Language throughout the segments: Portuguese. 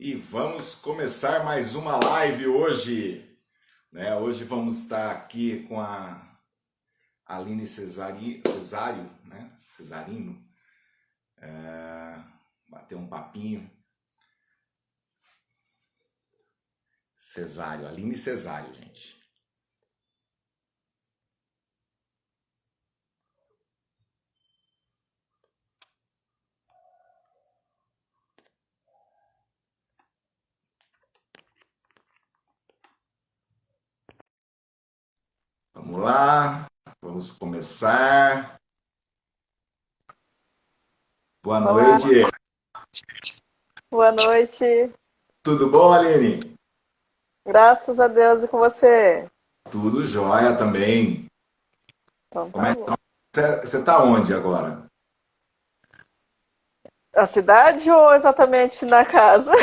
E vamos começar mais uma live hoje, né? Hoje vamos estar aqui com a Aline Cesário, né? Cesarino, bater um papinho. Cesário, Aline Cesário, gente. Vamos lá, vamos começar. Boa Olá, noite. boa noite. Tudo bom, Aline? Graças a Deus e com você. Tudo jóia também. Então Como tá é que bom. você está onde agora? Na cidade ou exatamente na casa?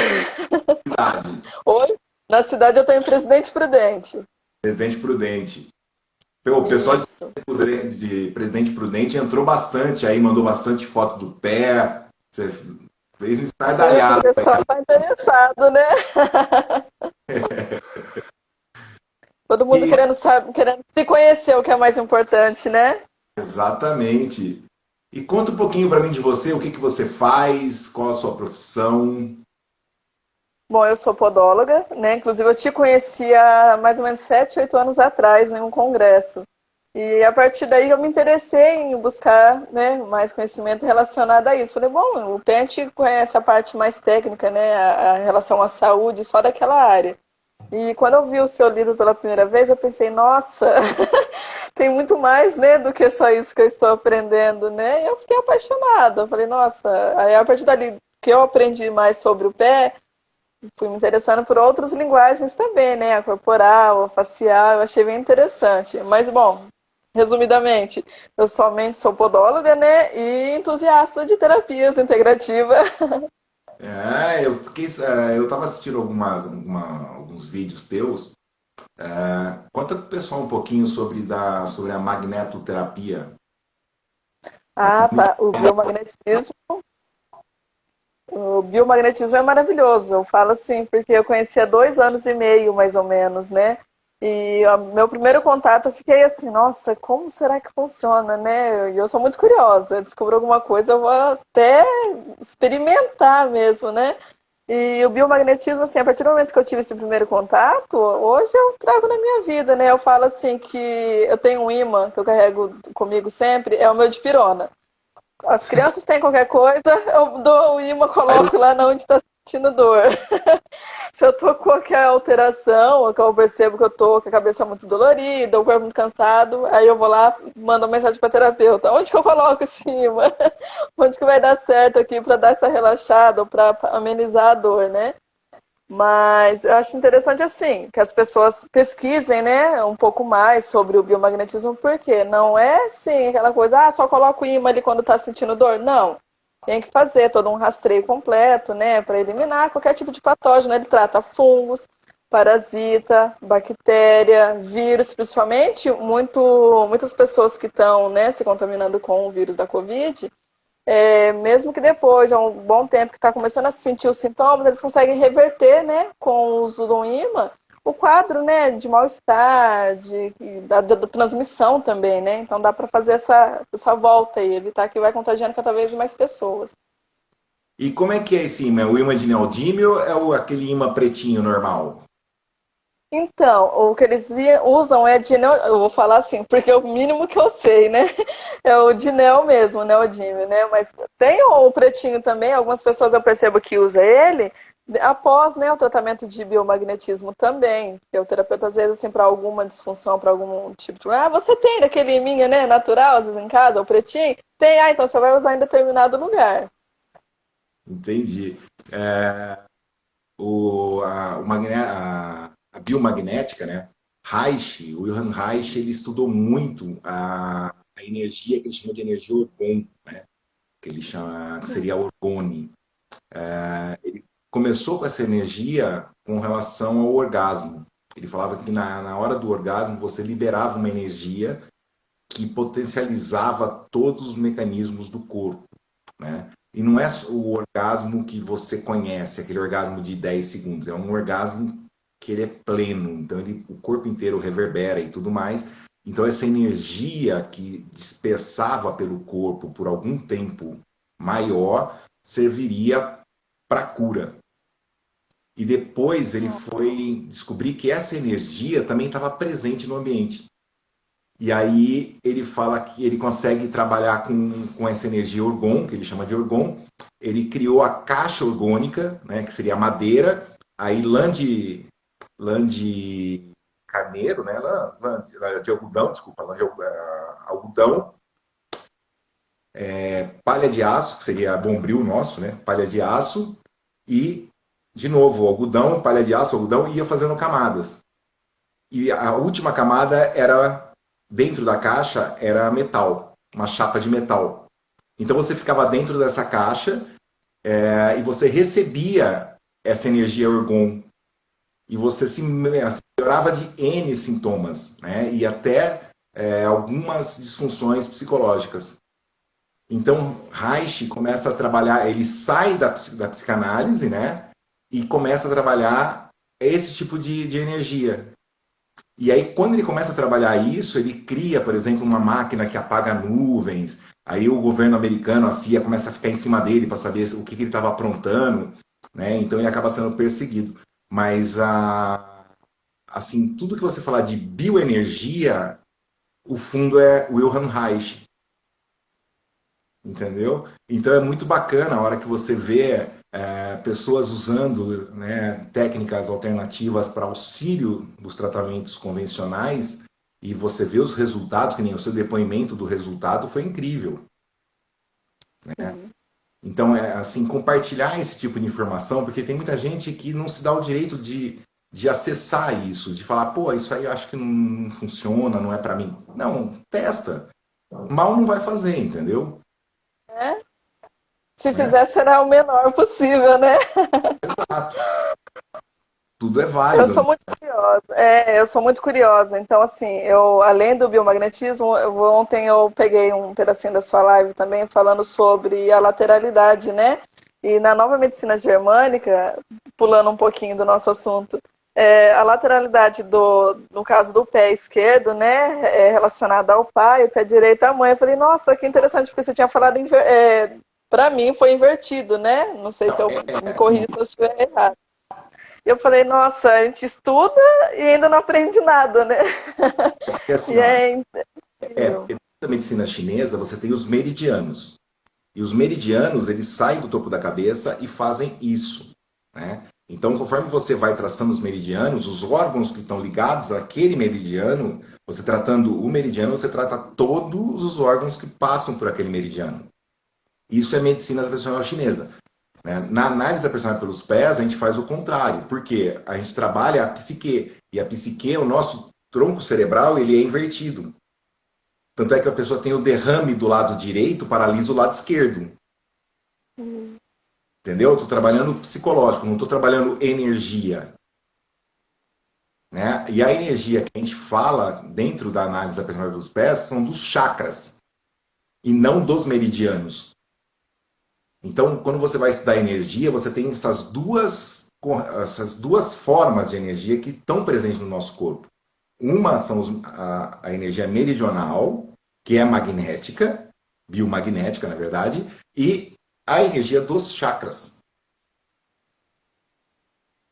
Cidade, Oi? Na cidade eu estou em Presidente Prudente. Presidente Prudente. O pessoal Isso. de Presidente Prudente entrou bastante aí, mandou bastante foto do pé. Você fez um Sim, porque o estardalhado. pessoal está interessado, né? Todo mundo E, querendo, querendo se conhecer, o que é mais importante, né? exatamente. E conta um pouquinho para mim de você, o que que você faz, qual a sua profissão. Bom, eu sou podóloga, né? Inclusive eu te conheci há mais ou menos 7, 8 anos atrás em um congresso. E a partir daí eu me interessei em buscar, né, mais conhecimento relacionado a isso. Falei, bom, o PET conhece a parte mais técnica, né, a relação à saúde, só daquela área. E quando eu vi o seu livro pela primeira vez, eu pensei, nossa, tem muito mais, né, do que só isso que eu estou aprendendo, né? E eu fiquei apaixonada. Eu falei, nossa, aí a partir dali que eu aprendi mais sobre o pé, fui me interessando por outras linguagens também, né? A corporal, a facial, eu achei bem interessante. Mas, bom, resumidamente, eu somente sou podóloga, né? E entusiasta de terapias integrativas. Eu fiquei, eu estava assistindo alguns vídeos teus. Conta pro pessoal um pouquinho sobre a magnetoterapia. Ah, tá. O biomagnetismo é maravilhoso. Eu falo assim, porque eu conheci há 2 anos e meio, mais ou menos, né? E o meu primeiro contato, eu fiquei assim, nossa, como será que funciona, né? E eu sou muito curiosa. Eu descubro alguma coisa, eu vou até experimentar mesmo, né? E o biomagnetismo, assim, a partir do momento que eu tive esse primeiro contato, hoje eu trago na minha vida, né? Eu falo assim que eu tenho um imã que eu carrego comigo sempre, é o meu de pirona. As crianças têm qualquer coisa, eu dou o imã, coloco lá na onde está sentindo dor. Se eu tô com qualquer alteração, ou que eu percebo que eu tô com a cabeça muito dolorida, ou o corpo muito cansado, aí eu vou lá, mando uma mensagem para terapeuta. Onde que eu coloco esse imã? Onde que vai dar certo aqui para dar essa relaxada ou para amenizar a dor, né? Mas eu acho interessante assim, que as pessoas pesquisem, né, um pouco mais sobre o biomagnetismo, porque não é assim, aquela coisa, só coloca o ímã ali quando está sentindo dor. Não. Tem que fazer todo um rastreio completo, né, para eliminar qualquer tipo de patógeno. Ele trata fungos, parasita, bactéria, vírus, principalmente muitas pessoas que estão, né, se contaminando com o vírus da Covid, mesmo que depois de um bom tempo que está começando a sentir os sintomas, eles conseguem reverter, né, com o uso do ímã, o quadro, né, de mal-estar, da transmissão também, né? Então dá para fazer essa volta aí, evitar que vai contagiando cada vez mais pessoas. E como é que é esse imã? O imã de neodímio ou aquele imã pretinho normal? Então, o que eles usam é de eu vou falar assim, porque é o mínimo que eu sei, né? É o de neo mesmo, o neodímio, né? Mas tem o pretinho também, algumas pessoas eu percebo que usa ele após, né, o tratamento de biomagnetismo também, porque o terapeuta às vezes assim para alguma disfunção, para algum tipo de, você tem aquele minha, né, natural, às vezes em casa, o pretinho? Tem, então você vai usar em determinado lugar. Entendi. A biomagnética, né? Reich, o Johann Reich, ele estudou muito a energia que ele chama de energia orgão, né? Que ele chama, que seria orgone. Ele começou com essa energia com relação ao orgasmo. Ele falava que na hora do orgasmo você liberava uma energia que potencializava todos os mecanismos do corpo, né? E não é o orgasmo que você conhece, aquele orgasmo de 10 segundos. É um orgasmo que ele é pleno. Então o corpo inteiro reverbera e tudo mais. Então essa energia que dispersava pelo corpo por algum tempo maior serviria para cura. E depois ele foi descobrir que essa energia também estava presente no ambiente. E aí ele fala que ele consegue trabalhar com essa energia orgon, que ele chama de orgon. Ele criou a caixa orgônica, né, que seria a madeira. Aí lã de carneiro, né, lã de algodão, desculpa, lã de algodão. Palha de aço, que seria bombril nosso, né, palha de aço. E, de novo, algodão, palha de aço, algodão, ia fazendo camadas. E a última camada era, dentro da caixa, era metal, uma chapa de metal. Então você ficava dentro dessa caixa e você recebia essa energia orgon. E você se melhorava de N sintomas, né? E até algumas disfunções psicológicas. Então, Reich começa a trabalhar, ele sai da psicanálise, né? E começa a trabalhar esse tipo de energia. E aí, quando ele começa a trabalhar isso, ele cria, por exemplo, uma máquina que apaga nuvens. Aí o governo americano, a CIA, começa a ficar em cima dele para saber o que ele estava aprontando, né? Então ele acaba sendo perseguido. Mas, assim, tudo que você falar de bioenergia, o fundo é Wilhelm Reich. Entendeu? Então é muito bacana a hora que você vê pessoas usando, né, técnicas alternativas para auxílio dos tratamentos convencionais e você vê os resultados, que nem o seu depoimento do resultado foi incrível. Né? Então, assim, compartilhar esse tipo de informação, porque tem muita gente que não se dá o direito de acessar isso, de falar, pô, isso aí eu acho que não funciona, não é para mim. Não, testa. Mal não vai fazer, entendeu? Se fizer, será o menor possível, né? Exato. Tudo é Eu válido. sou muito curiosa. Eu sou muito curiosa. Então, assim, além do biomagnetismo, ontem eu peguei um pedacinho da sua live também falando sobre a lateralidade, né? E na nova medicina germânica, pulando um pouquinho do nosso assunto, a lateralidade no caso do pé esquerdo, né, é relacionada ao pai, o pé direito à mãe. Eu falei, nossa, que interessante, porque você tinha falado, para mim foi invertido, né? Não sei se eu me corrija se eu estiver errado. Eu falei, nossa, a gente estuda e ainda não aprende nada, né? Porque assim, E ó, incrível. porque na medicina chinesa você tem os meridianos. E os meridianos, eles saem do topo da cabeça e fazem isso, né? Então, conforme você vai traçando os meridianos, os órgãos que estão ligados àquele meridiano, você tratando o meridiano, você trata todos os órgãos que passam por aquele meridiano. Isso é medicina tradicional chinesa. Né? Na análise da personalidade pelos pés, a gente faz o contrário, porque a gente trabalha a psique, e a psique, o nosso tronco cerebral, ele é invertido. Tanto é que a pessoa tem o derrame do lado direito, paralisa o lado esquerdo. Entendeu? Estou trabalhando psicológico, não estou trabalhando energia. Né? E a energia que a gente fala dentro da análise da personalidade dos pés são dos chakras, e não dos meridianos. Então, quando você vai estudar energia, você tem essas duas formas de energia que estão presentes no nosso corpo. Uma são a energia meridional, que é magnética, biomagnética, na verdade, e a energia dos chakras.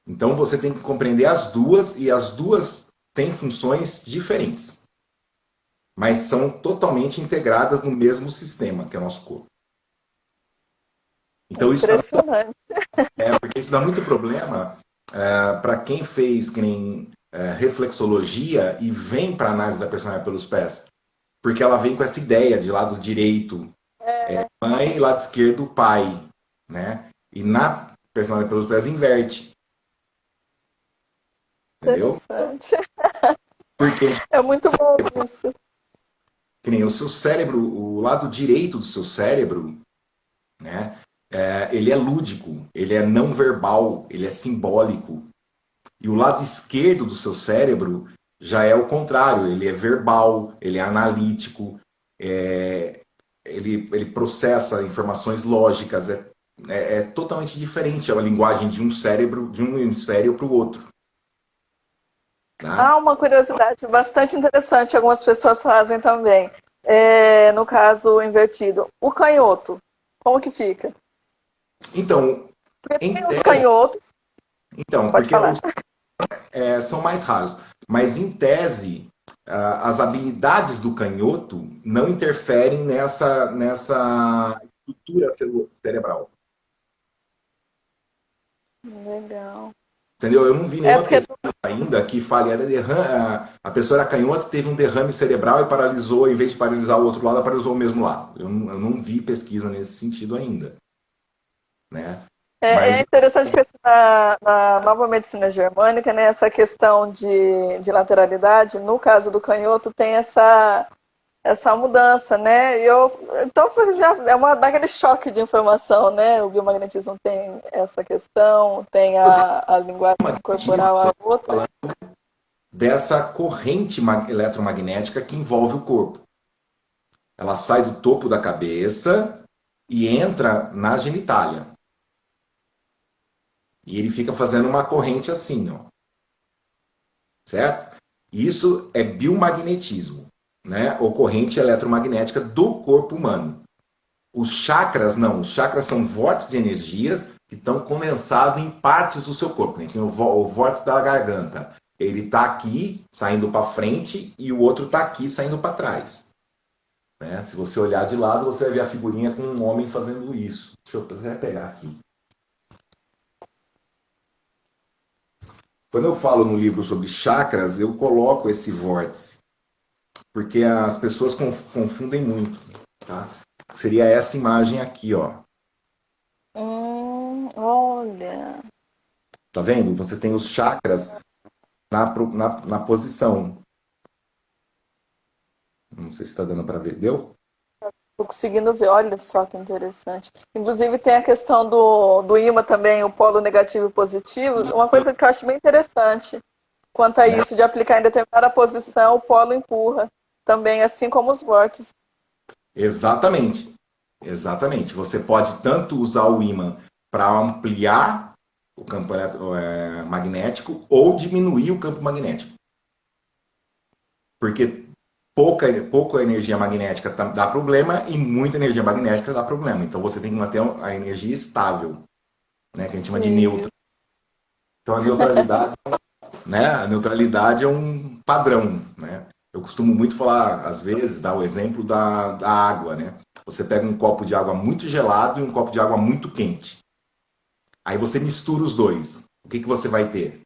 Então, você tem que compreender as duas, e as duas têm funções diferentes, mas são totalmente integradas no mesmo sistema, que é o nosso corpo. Então, Impressionante. porque isso dá muito problema para quem fez que nem reflexologia e vem para análise da personalidade pelos pés. Porque ela vem com essa ideia de lado direito mãe e lado esquerdo pai. Né? E na personalidade pelos pés inverte. Entendeu? Interessante. Porque É muito bom isso. que nem o seu cérebro, o lado direito do seu cérebro, né? Ele é lúdico, ele é não verbal, ele é simbólico. E o lado esquerdo do seu cérebro já é o contrário, ele é verbal, ele é analítico. ele processa informações lógicas, é totalmente diferente a linguagem de um cérebro, de um hemisfério para o outro. Tá? Ah, uma curiosidade bastante interessante, algumas pessoas fazem também. No caso invertido, o canhoto, como que fica? Então, Porque em tem os tese, canhotos, pode porque falar. são mais raros, mas em tese, as habilidades do canhoto não interferem nessa estrutura cerebral. Legal. Entendeu? Eu não vi É nenhuma porque pesquisa ainda que fale a pessoa era canhota, teve um derrame cerebral e paralisou, em vez de paralisar o outro lado, ela paralisou o mesmo lado. Eu não vi pesquisa nesse sentido ainda. Né? é Mas interessante que na nova medicina germânica, né, essa questão de lateralidade, no caso do canhoto, tem essa mudança, né? Então já é daquele choque de informação, né? O biomagnetismo tem essa questão, tem a linguagem corporal a outra. dessa corrente eletromagnética que envolve o corpo. Ela sai do topo da cabeça e entra na genitália. E ele fica fazendo uma corrente assim, ó. Certo? Isso é biomagnetismo, né? Ou corrente eletromagnética do corpo humano. Os chakras, não. Os chakras são vórtices de energias que estão condensados em partes do seu corpo. Né? O vórtice da garganta. Ele está aqui, saindo para frente, e o outro está aqui, saindo para trás. Né? Se você olhar de lado, você vai ver a figurinha com um homem fazendo isso. Deixa eu até pegar aqui. Quando eu falo no livro sobre chakras, eu coloco esse vórtice. Porque as pessoas confundem muito. Tá? Seria essa imagem aqui, ó. Olha. Tá vendo? Você tem os chakras na posição. Não sei se está dando para ver. Deu? Estou conseguindo ver, olha só que interessante. Inclusive tem a questão do ímã também, o polo negativo e positivo, uma coisa que eu acho bem interessante quanto a isso, de aplicar em determinada posição, o polo empurra também, assim como os vórtices. Exatamente. Exatamente. Você pode tanto usar o ímã para ampliar o campo magnético ou diminuir o campo magnético. Porque pouca energia magnética dá problema e muita energia magnética dá problema. Então você tem que manter a energia estável, né, que a gente chama de neutra. Então a neutralidade, né, a neutralidade é um padrão, né? Eu costumo muito falar, às vezes, dar o exemplo da água, né? Você pega um copo de água muito gelado e um copo de água muito quente. Aí você mistura os dois. O que você vai ter?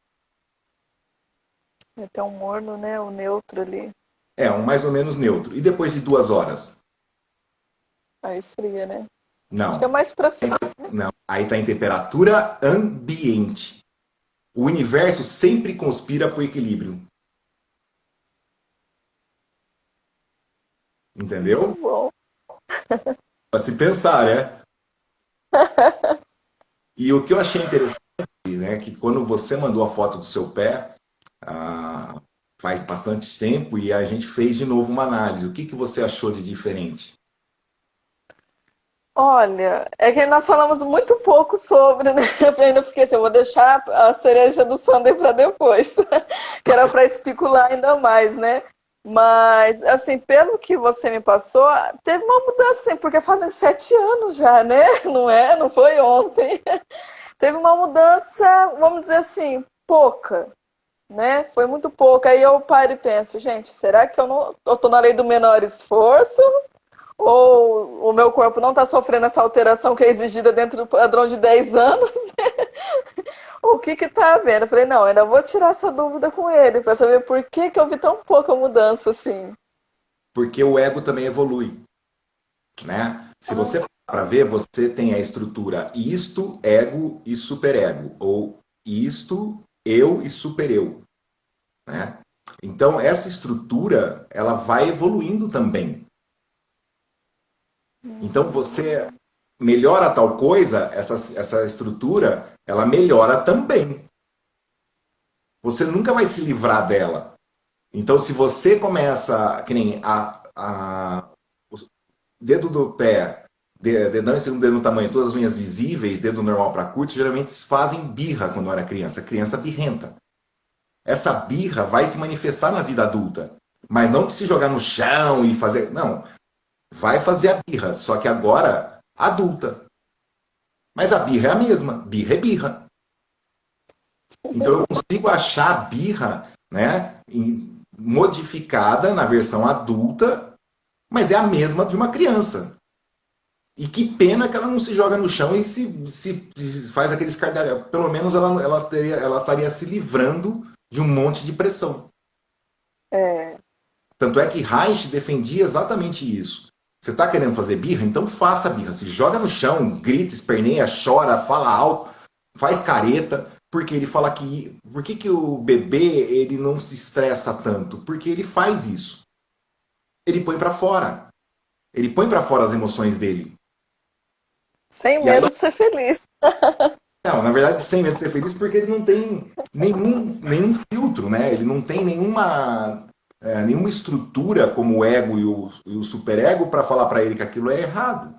Tem um morno, né? O neutro ali. É, um mais ou menos neutro. E depois de 2 horas? Aí esfria, né? Acho que é Não. mais pra. Não. Aí está em temperatura ambiente. O universo sempre conspira para o equilíbrio. Entendeu? Bom. Para se pensar, né? E o que eu achei interessante, né, que quando você mandou a foto do seu pé, faz bastante tempo, e a gente fez de novo uma análise. O que você achou de diferente? Olha, é que nós falamos muito pouco sobre, né? Eu ainda fiquei assim, eu vou deixar a cereja do sundae para depois, que era para especular ainda mais, né? Mas, assim, pelo que você me passou, teve uma mudança, assim, porque fazem 7 anos já, né? Não é? Não foi ontem. Teve uma mudança, vamos dizer assim, pouca, né? Foi muito pouca. Aí eu paro e penso, gente, será que eu tô na lei do menor esforço? Ou o meu corpo não está sofrendo essa alteração que é exigida dentro do padrão de 10 anos? O que está havendo? Eu falei, não, ainda vou tirar essa dúvida com ele, para saber por que eu vi tão pouca mudança assim. Porque o ego também evolui, né? Se você para ver, você tem a estrutura isto, ego e superego, ou isto, eu e supereu, né? Então essa estrutura, ela vai evoluindo também. Então você melhora tal coisa, essa estrutura, ela melhora também. Você nunca vai se livrar dela. Então, se você começa, que nem dedo do pé, dedão e segundo dedo no tamanho, todas as unhas visíveis, dedo normal para curto, geralmente fazem birra quando era criança. Criança birrenta. Essa birra vai se manifestar na vida adulta. Mas não de se jogar no chão e fazer. Não. Vai fazer a birra, só que agora adulta. Mas a birra é a mesma. Birra é birra. Então eu consigo achar a birra, né, modificada na versão adulta, mas é a mesma de uma criança. E que pena que ela não se joga no chão e se faz aqueles cargalhos. Pelo menos ela estaria se livrando de um monte de pressão. Tanto é que Reich defendia exatamente isso. Você está querendo fazer birra? Então faça birra. Se joga no chão, grita, esperneia, chora, fala alto, faz careta. Porque ele fala que... Por que o bebê ele não se estressa tanto? Porque ele faz isso. Ele põe para fora. Ele põe para fora as emoções dele. Sem medo de ser feliz. Não, na verdade, sem medo de ser feliz, porque ele não tem nenhum filtro, né? Ele não tem nenhuma estrutura como o ego e o superego para falar para ele que aquilo é errado.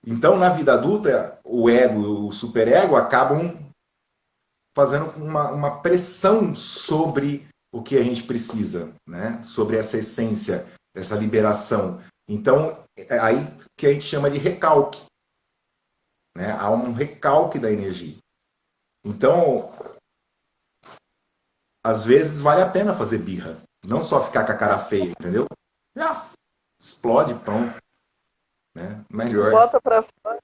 Então, na vida adulta, o ego e o superego acabam fazendo uma pressão sobre o que a gente precisa, né? Sobre essa essência, essa liberação. Então, é aí que a gente chama de recalque. Né? Há um recalque da energia. Então, às vezes vale a pena fazer birra. Não só ficar com a cara feia, entendeu? Já explode, pronto. Né? Melhor. Bota pra fora.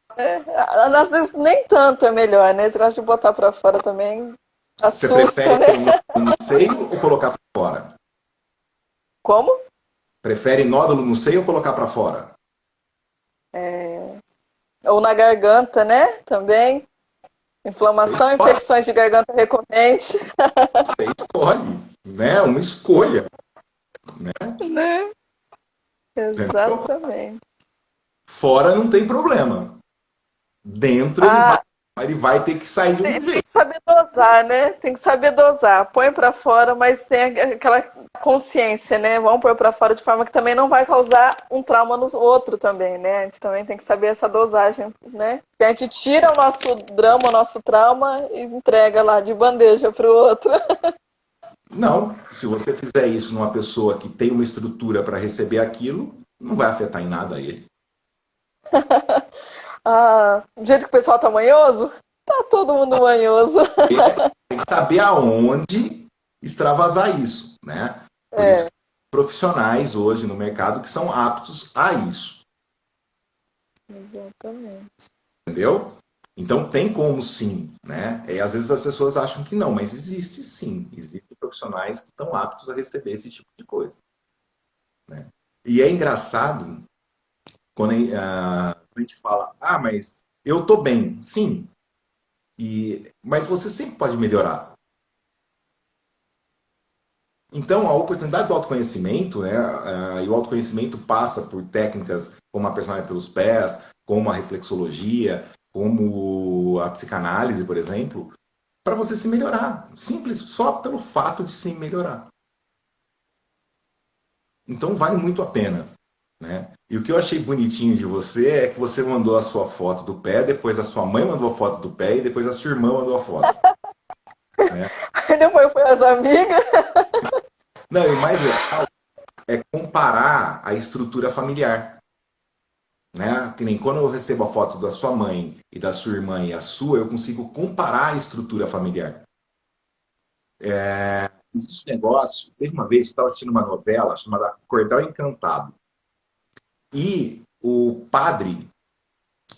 Às vezes nem tanto é melhor, né? Esse negócio de botar pra fora também assusta, Você prefere né? ter nódulo no seio ou colocar para fora? Como? Prefere nódulo no seio ou colocar para fora? Ou na garganta, né? Também. Inflamação, infecções de garganta recorrente. Você escolhe, né? Uma escolha. Né? Né? Exatamente. Fora não tem problema. Dentro ele vai ter que sair de um jeito. Tem que saber dosar, né? Tem que saber dosar. Põe pra fora, mas tem aquela consciência, né? Vamos pôr pra fora de forma que também não vai causar um trauma no outro também, né? A gente também tem que saber essa dosagem, né? A gente tira o nosso drama, o nosso trauma e entrega lá de bandeja pro outro. Não, se você fizer isso numa pessoa que tem uma estrutura para receber aquilo, não vai afetar em nada ele. Do jeito que o pessoal tá manhoso, tá todo mundo manhoso. Tem que saber aonde extravasar isso, né? Por isso que tem profissionais hoje no mercado que são aptos a isso. Exatamente. Entendeu? Então tem como sim, né? E às vezes as pessoas acham que não, mas existe sim. Existem profissionais que estão aptos a receber esse tipo de coisa. Né? E é engraçado quando a gente fala, mas eu tô bem. Sim. Mas você sempre pode melhorar. Então, a oportunidade do autoconhecimento, né, e o autoconhecimento passa por técnicas como a personagem pelos pés, como a reflexologia, como a psicanálise, por exemplo, para você se melhorar. Simples, só pelo fato de se melhorar. Então, vale muito a pena. Né? E o que eu achei bonitinho de você é que você mandou a sua foto do pé, depois a sua mãe mandou a foto do pé e depois a sua irmã mandou a foto. Né? Aí depois foi as amigas. Não, e o mais legal é comparar a estrutura familiar. Né? Que nem quando eu recebo a foto da sua mãe e da sua irmã e a sua, eu consigo comparar a estrutura familiar. Existe um negócio, teve uma vez que eu estava assistindo uma novela chamada Cordel Encantado. E o padre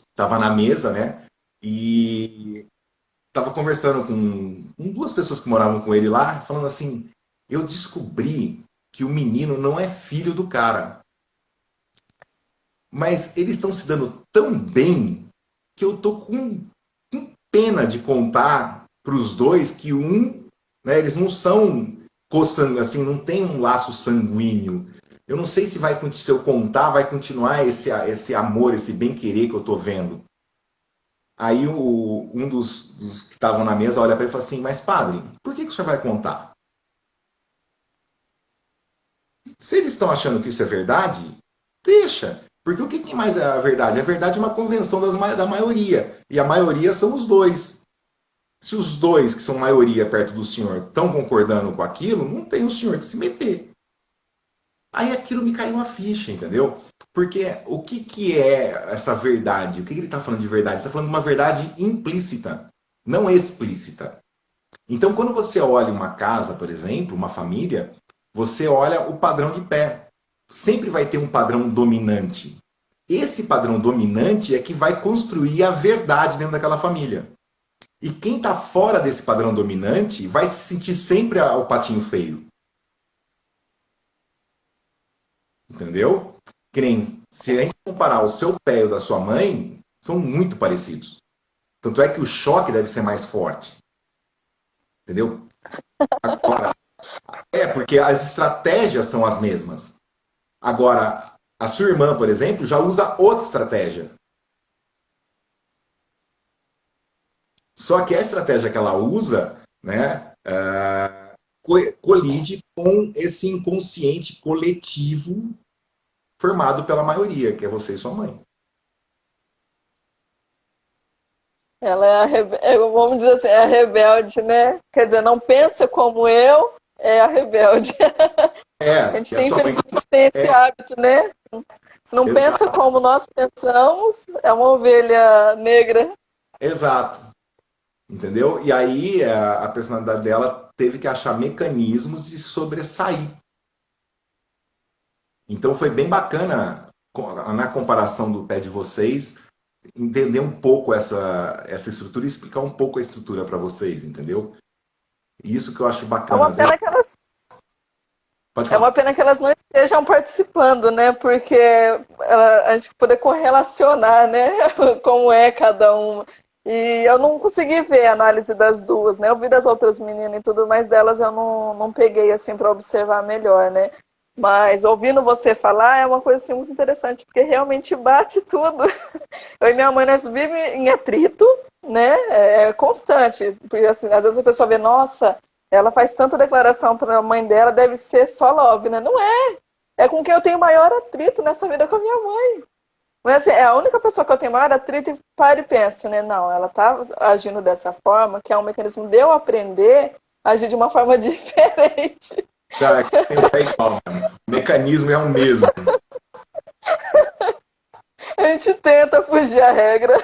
estava na mesa, né? E estava conversando com duas pessoas que moravam com ele lá, falando assim: eu descobri que o menino não é filho do cara. Mas eles estão se dando tão bem que eu tô com pena de contar para os dois que né, eles não são assim, não tem um laço sanguíneo. Eu não sei se se eu contar, vai continuar esse amor, esse bem-querer que eu tô vendo. Aí um dos que estavam na mesa olha para ele e fala assim: mas padre, por que o senhor vai contar? Se eles estão achando que isso é verdade, deixa. Porque o que mais é a verdade? A verdade é uma convenção da maioria. E a maioria são os dois. Se os dois, que são maioria perto do senhor, estão concordando com aquilo, não tem o senhor que se meter. Aí aquilo me caiu a ficha, entendeu? Porque o que é essa verdade? O que ele está falando de verdade? Ele está falando de uma verdade implícita, não explícita. Então, quando você olha uma casa, por exemplo, uma família, você olha o padrão de pé. Sempre vai ter um padrão dominante. Esse padrão dominante é que vai construir a verdade dentro daquela família. E quem está fora desse padrão dominante vai se sentir sempre o patinho feio. Entendeu? Que nem, se a gente comparar o seu pé e o da sua mãe, são muito parecidos. Tanto é que o choque deve ser mais forte. Entendeu? Agora, porque as estratégias são as mesmas. Agora, a sua irmã, por exemplo, já usa outra estratégia. Só que a estratégia que ela usa, né, colide com esse inconsciente coletivo formado pela maioria, que é você e sua mãe. Ela vamos dizer assim, é a rebelde, né? Quer dizer, não pensa como eu, é a rebelde. A gente tem, infelizmente, tem esse hábito, né? Se não pensa como nós pensamos, é uma ovelha negra. Exato. Entendeu? E aí a personalidade dela teve que achar mecanismos de sobressair. Então foi bem bacana, na comparação do pé de vocês, entender um pouco essa estrutura e explicar um pouco a estrutura para vocês, entendeu? E isso que eu acho bacana. É uma pena que elas não estejam participando, né? Porque a gente poder correlacionar, né? Como é cada uma. E eu não consegui ver a análise das duas, né? Eu vi das outras meninas e tudo, mas delas eu não peguei assim para observar melhor, né? Mas ouvindo você falar é uma coisa assim, muito interessante, porque realmente bate tudo. Eu e minha mãe, nós vivemos em atrito, né? É constante. Porque assim, às vezes a pessoa vê, nossa, ela faz tanta declaração para a mãe dela, deve ser só love, né? Não é. É com quem eu tenho maior atrito nessa vida com a minha mãe. Mas assim, é a única pessoa que eu tenho maior atrito e paro e penso, né? Não, ela tá agindo dessa forma, que é um mecanismo de eu aprender a agir de uma forma diferente. Tá, é igual, o mecanismo é o mesmo. A gente tenta fugir à regra.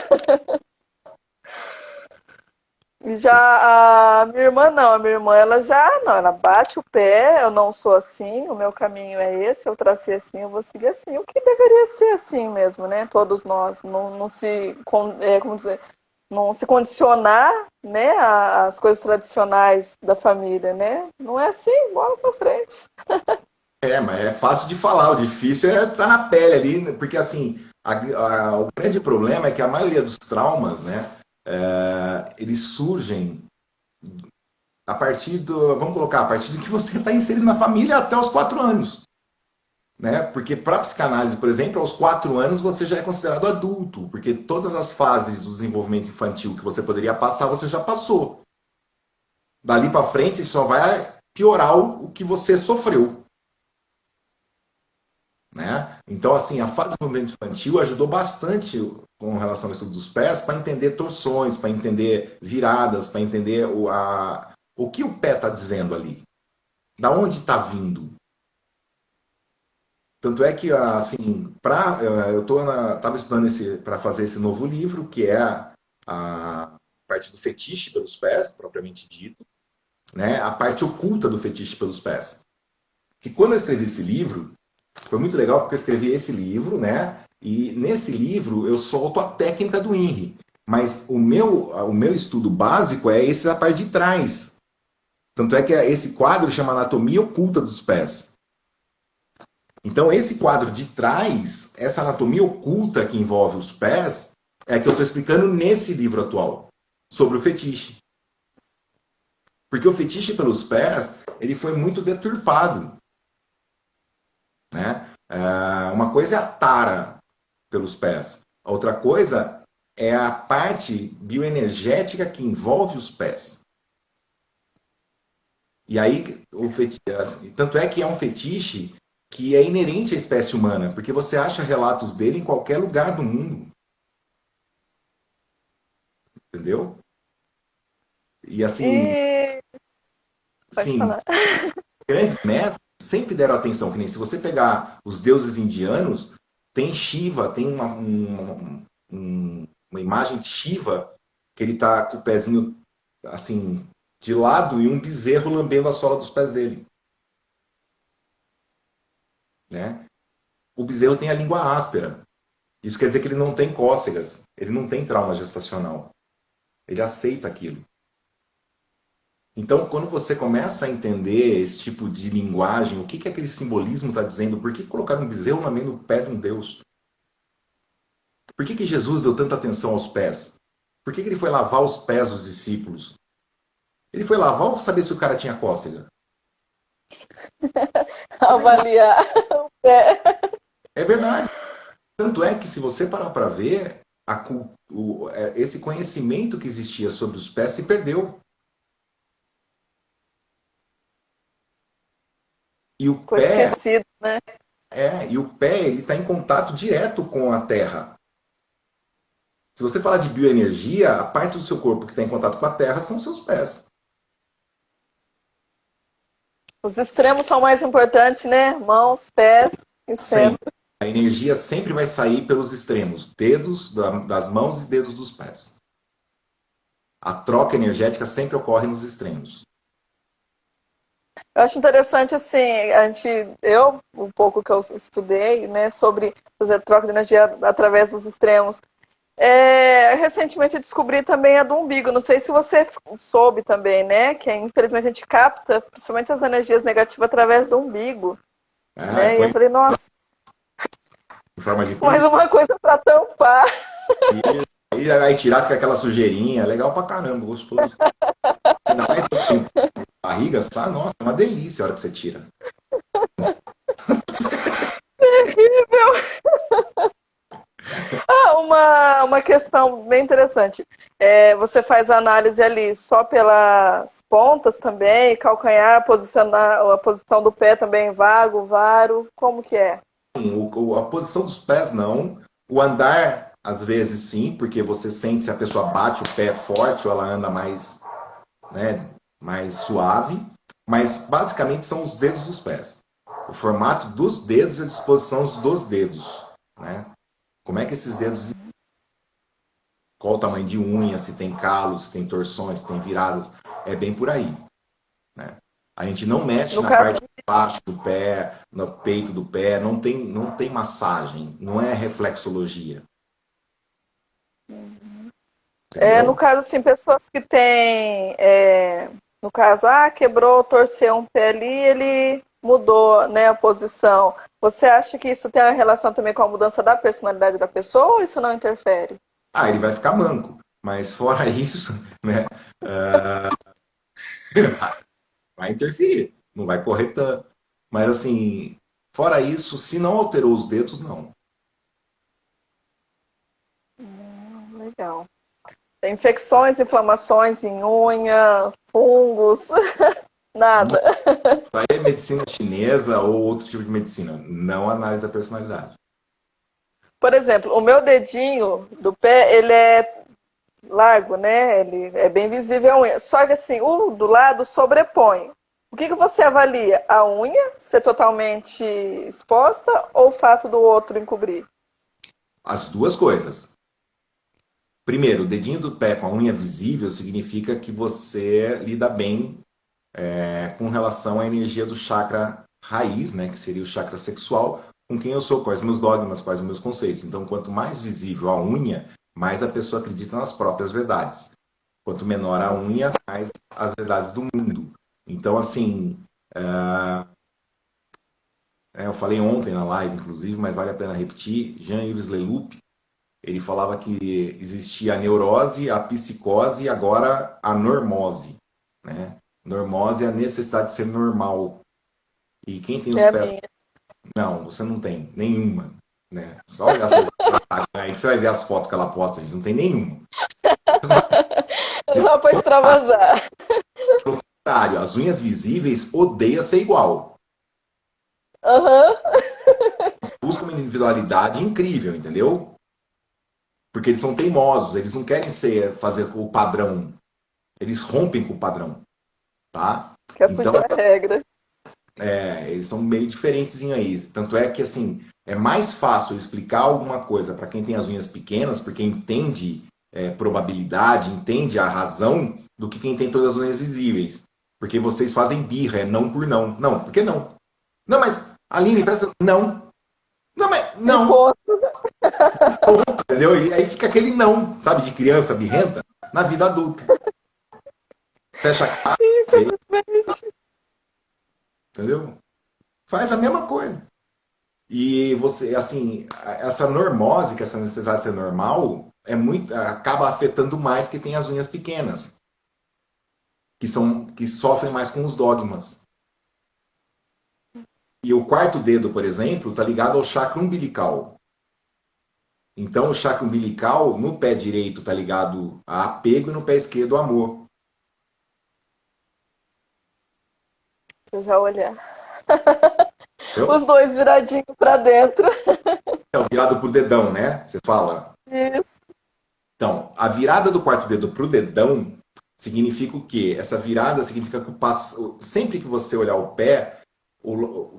Já a minha irmã não, a minha irmã ela bate o pé, eu não sou assim, o meu caminho é esse, eu tracei assim, eu vou seguir assim, o que deveria ser assim mesmo, né? Todos nós, não se, como dizer, não se condicionar, né, às coisas tradicionais da família, né? Não é assim, bola pra frente. Mas é fácil de falar, o difícil é estar na pele ali, porque assim, o grande problema é que a maioria dos traumas, né, eles surgem a partir vamos colocar, a partir de que você está inserido na família até os 4 anos. Né? Porque para a psicanálise, por exemplo, aos 4 anos você já é considerado adulto, porque todas as fases do desenvolvimento infantil que você poderia passar, você já passou. Dali para frente, só vai piorar o que você sofreu. Né? Então, assim, a fase do movimento infantil ajudou bastante com relação ao estudo dos pés para entender torções, para entender viradas, para entender o que o pé está dizendo ali. Da onde está vindo. Tanto é que, assim, eu estava estudando para fazer esse novo livro, que é a parte do fetiche pelos pés, propriamente dito, né? A parte oculta do fetiche pelos pés. Que quando eu escrevi esse livro, foi muito legal porque eu escrevi esse livro, né? E nesse livro eu solto a técnica do INRI. Mas o meu estudo básico é esse da parte de trás. Tanto é que esse quadro chama Anatomia Oculta dos Pés. Então esse quadro de trás, essa anatomia oculta que envolve os pés, é que eu estou explicando nesse livro atual, sobre o fetiche. Porque o fetiche pelos pés, ele foi muito deturpado. Né? Uma coisa é a tara pelos pés. A outra coisa é a parte bioenergética que envolve os pés. E aí, tanto é que é um fetiche que é inerente à espécie humana, porque você acha relatos dele em qualquer lugar do mundo, entendeu? E assim, E pode sim, falar. grandes mestres sempre deram atenção, que nem se você pegar os deuses indianos, tem Shiva, tem uma imagem de Shiva, que ele tá com o pezinho assim, de lado e um bezerro lambendo a sola dos pés dele, né? O bezerro tem a língua áspera. Isso quer dizer que ele não tem cócegas, ele não tem trauma gestacional. Ele aceita aquilo. Então, quando você começa a entender esse tipo de linguagem, o que aquele simbolismo está dizendo, por que colocar um bezerro lambendo o pé de um Deus? Por que Jesus deu tanta atenção aos pés? Por que ele foi lavar os pés dos discípulos? Ele foi lavar ou saber se o cara tinha cócega? É verdade. Avaliar o pé. É verdade. Tanto é que, se você parar para ver, esse conhecimento que existia sobre os pés se perdeu. E o Ficou pé, esquecido, né? ele está em contato direto com a terra. Se você falar de bioenergia, a parte do seu corpo que está em contato com a terra são os seus pés. Os extremos são mais importantes, né? Mãos, pés e Sempre. centro. A energia sempre vai sair pelos extremos, dedos das mãos e dedos dos pés. A troca energética sempre ocorre nos extremos. Eu acho interessante, assim, um pouco que eu estudei, né, sobre fazer troca de energia através dos extremos. Recentemente eu descobri também a do umbigo. Não sei se você soube também, né? Que infelizmente a gente capta principalmente as energias negativas através do umbigo, Ah, né? E eu põe falei, nossa, em forma de mais piercing. uma coisa para tampar. E aí vai tirar, fica aquela sujeirinha. Legal pra caramba, gostoso. Ainda mais que tem barriga, sabe? Nossa, é uma delícia a hora que você tira. Uma questão bem interessante. Você faz a análise ali só pelas pontas também, calcanhar, posicionar a posição do pé também, vago, varo, como que é? A posição dos pés não. O andar, às vezes sim, porque você sente se a pessoa bate o pé forte ou ela anda mais, né, mais suave. Mas basicamente são os dedos dos pés. O formato dos dedos e a disposição dos dedos, né? Como é que esses dedos, qual o tamanho de unha, se tem calos, se tem torções, se tem viradas, é bem por aí, né? A gente não mexe No na caso, parte de baixo do pé, no peito do pé, não tem massagem, não é reflexologia, no entendeu? caso, assim, pessoas que têm, no caso, quebrou, torceu um pé ali, ele mudou, né, a posição. Você acha que isso tem uma relação também com a mudança da personalidade da pessoa ou isso não interfere? Ah, ele vai ficar manco, mas fora isso, né, vai interferir, não vai correr tanto. Mas assim, fora isso, se não alterou os dedos, não. Legal. Tem infecções, inflamações em unha, fungos, nada. Isso aí é medicina chinesa ou outro tipo de medicina, não análise da personalidade. Por exemplo, o meu dedinho do pé, ele é largo, né? Ele é bem visível a unha. Só que assim, o do lado sobrepõe. O que você avalia? A unha ser totalmente exposta ou o fato do outro encobrir? As duas coisas. Primeiro, o dedinho do pé com a unha visível significa que você lida bem com relação à energia do chakra raiz, né, que seria o chakra sexual, com quem eu sou, quais meus dogmas, quais os meus conceitos. Então, quanto mais visível a unha, mais a pessoa acredita nas próprias verdades. Quanto menor a unha, mais as verdades do mundo. Então, assim, eu falei ontem na live, inclusive, mas vale a pena repetir, Jean-Yves Leloup, ele falava que existia a neurose, a psicose e agora a normose, né? Normose é a necessidade de ser normal. E quem tem os É a pés... minha. Não, você não tem nenhuma, né? Só olhar seu... aí você vai ver as fotos que ela posta, gente, não tem nenhuma. Não para extravasar. Pelo contrário, as unhas visíveis odeia ser igual. Aham. Buscam uma individualidade incrível, entendeu? Porque eles são teimosos, eles não querem fazer o padrão. Eles rompem com o padrão, tá? Quer Então, fugir da regra. eles são meio diferentes aí. Tanto é que, assim, é mais fácil explicar alguma coisa para quem tem as unhas pequenas, porque entende probabilidade, entende a razão, do que quem tem todas as unhas visíveis. Porque vocês fazem birra, é não por não. Não, por que não? Não, mas, Aline, presta... Não. Não, mas... E Não. ponto. Entendeu? E aí fica aquele não, sabe, de criança birrenta, na vida adulta. Fecha a cara, Infelizmente. entendeu? Faz a mesma coisa. E você, assim, essa normose, que essa necessidade de ser normal, acaba afetando mais quem tem as unhas pequenas, que sofrem mais com os dogmas. E o quarto dedo, por exemplo, está ligado ao chakra umbilical. Então, o chakra umbilical, no pé direito, está ligado a apego e no pé esquerdo, ao amor. Deixa eu já olhar. Entendeu? Os dois viradinhos pra dentro. É o virado pro dedão, né? Você fala. Isso. Então, a virada do quarto dedo pro dedão significa o quê? Essa virada significa que sempre que você olhar o pé,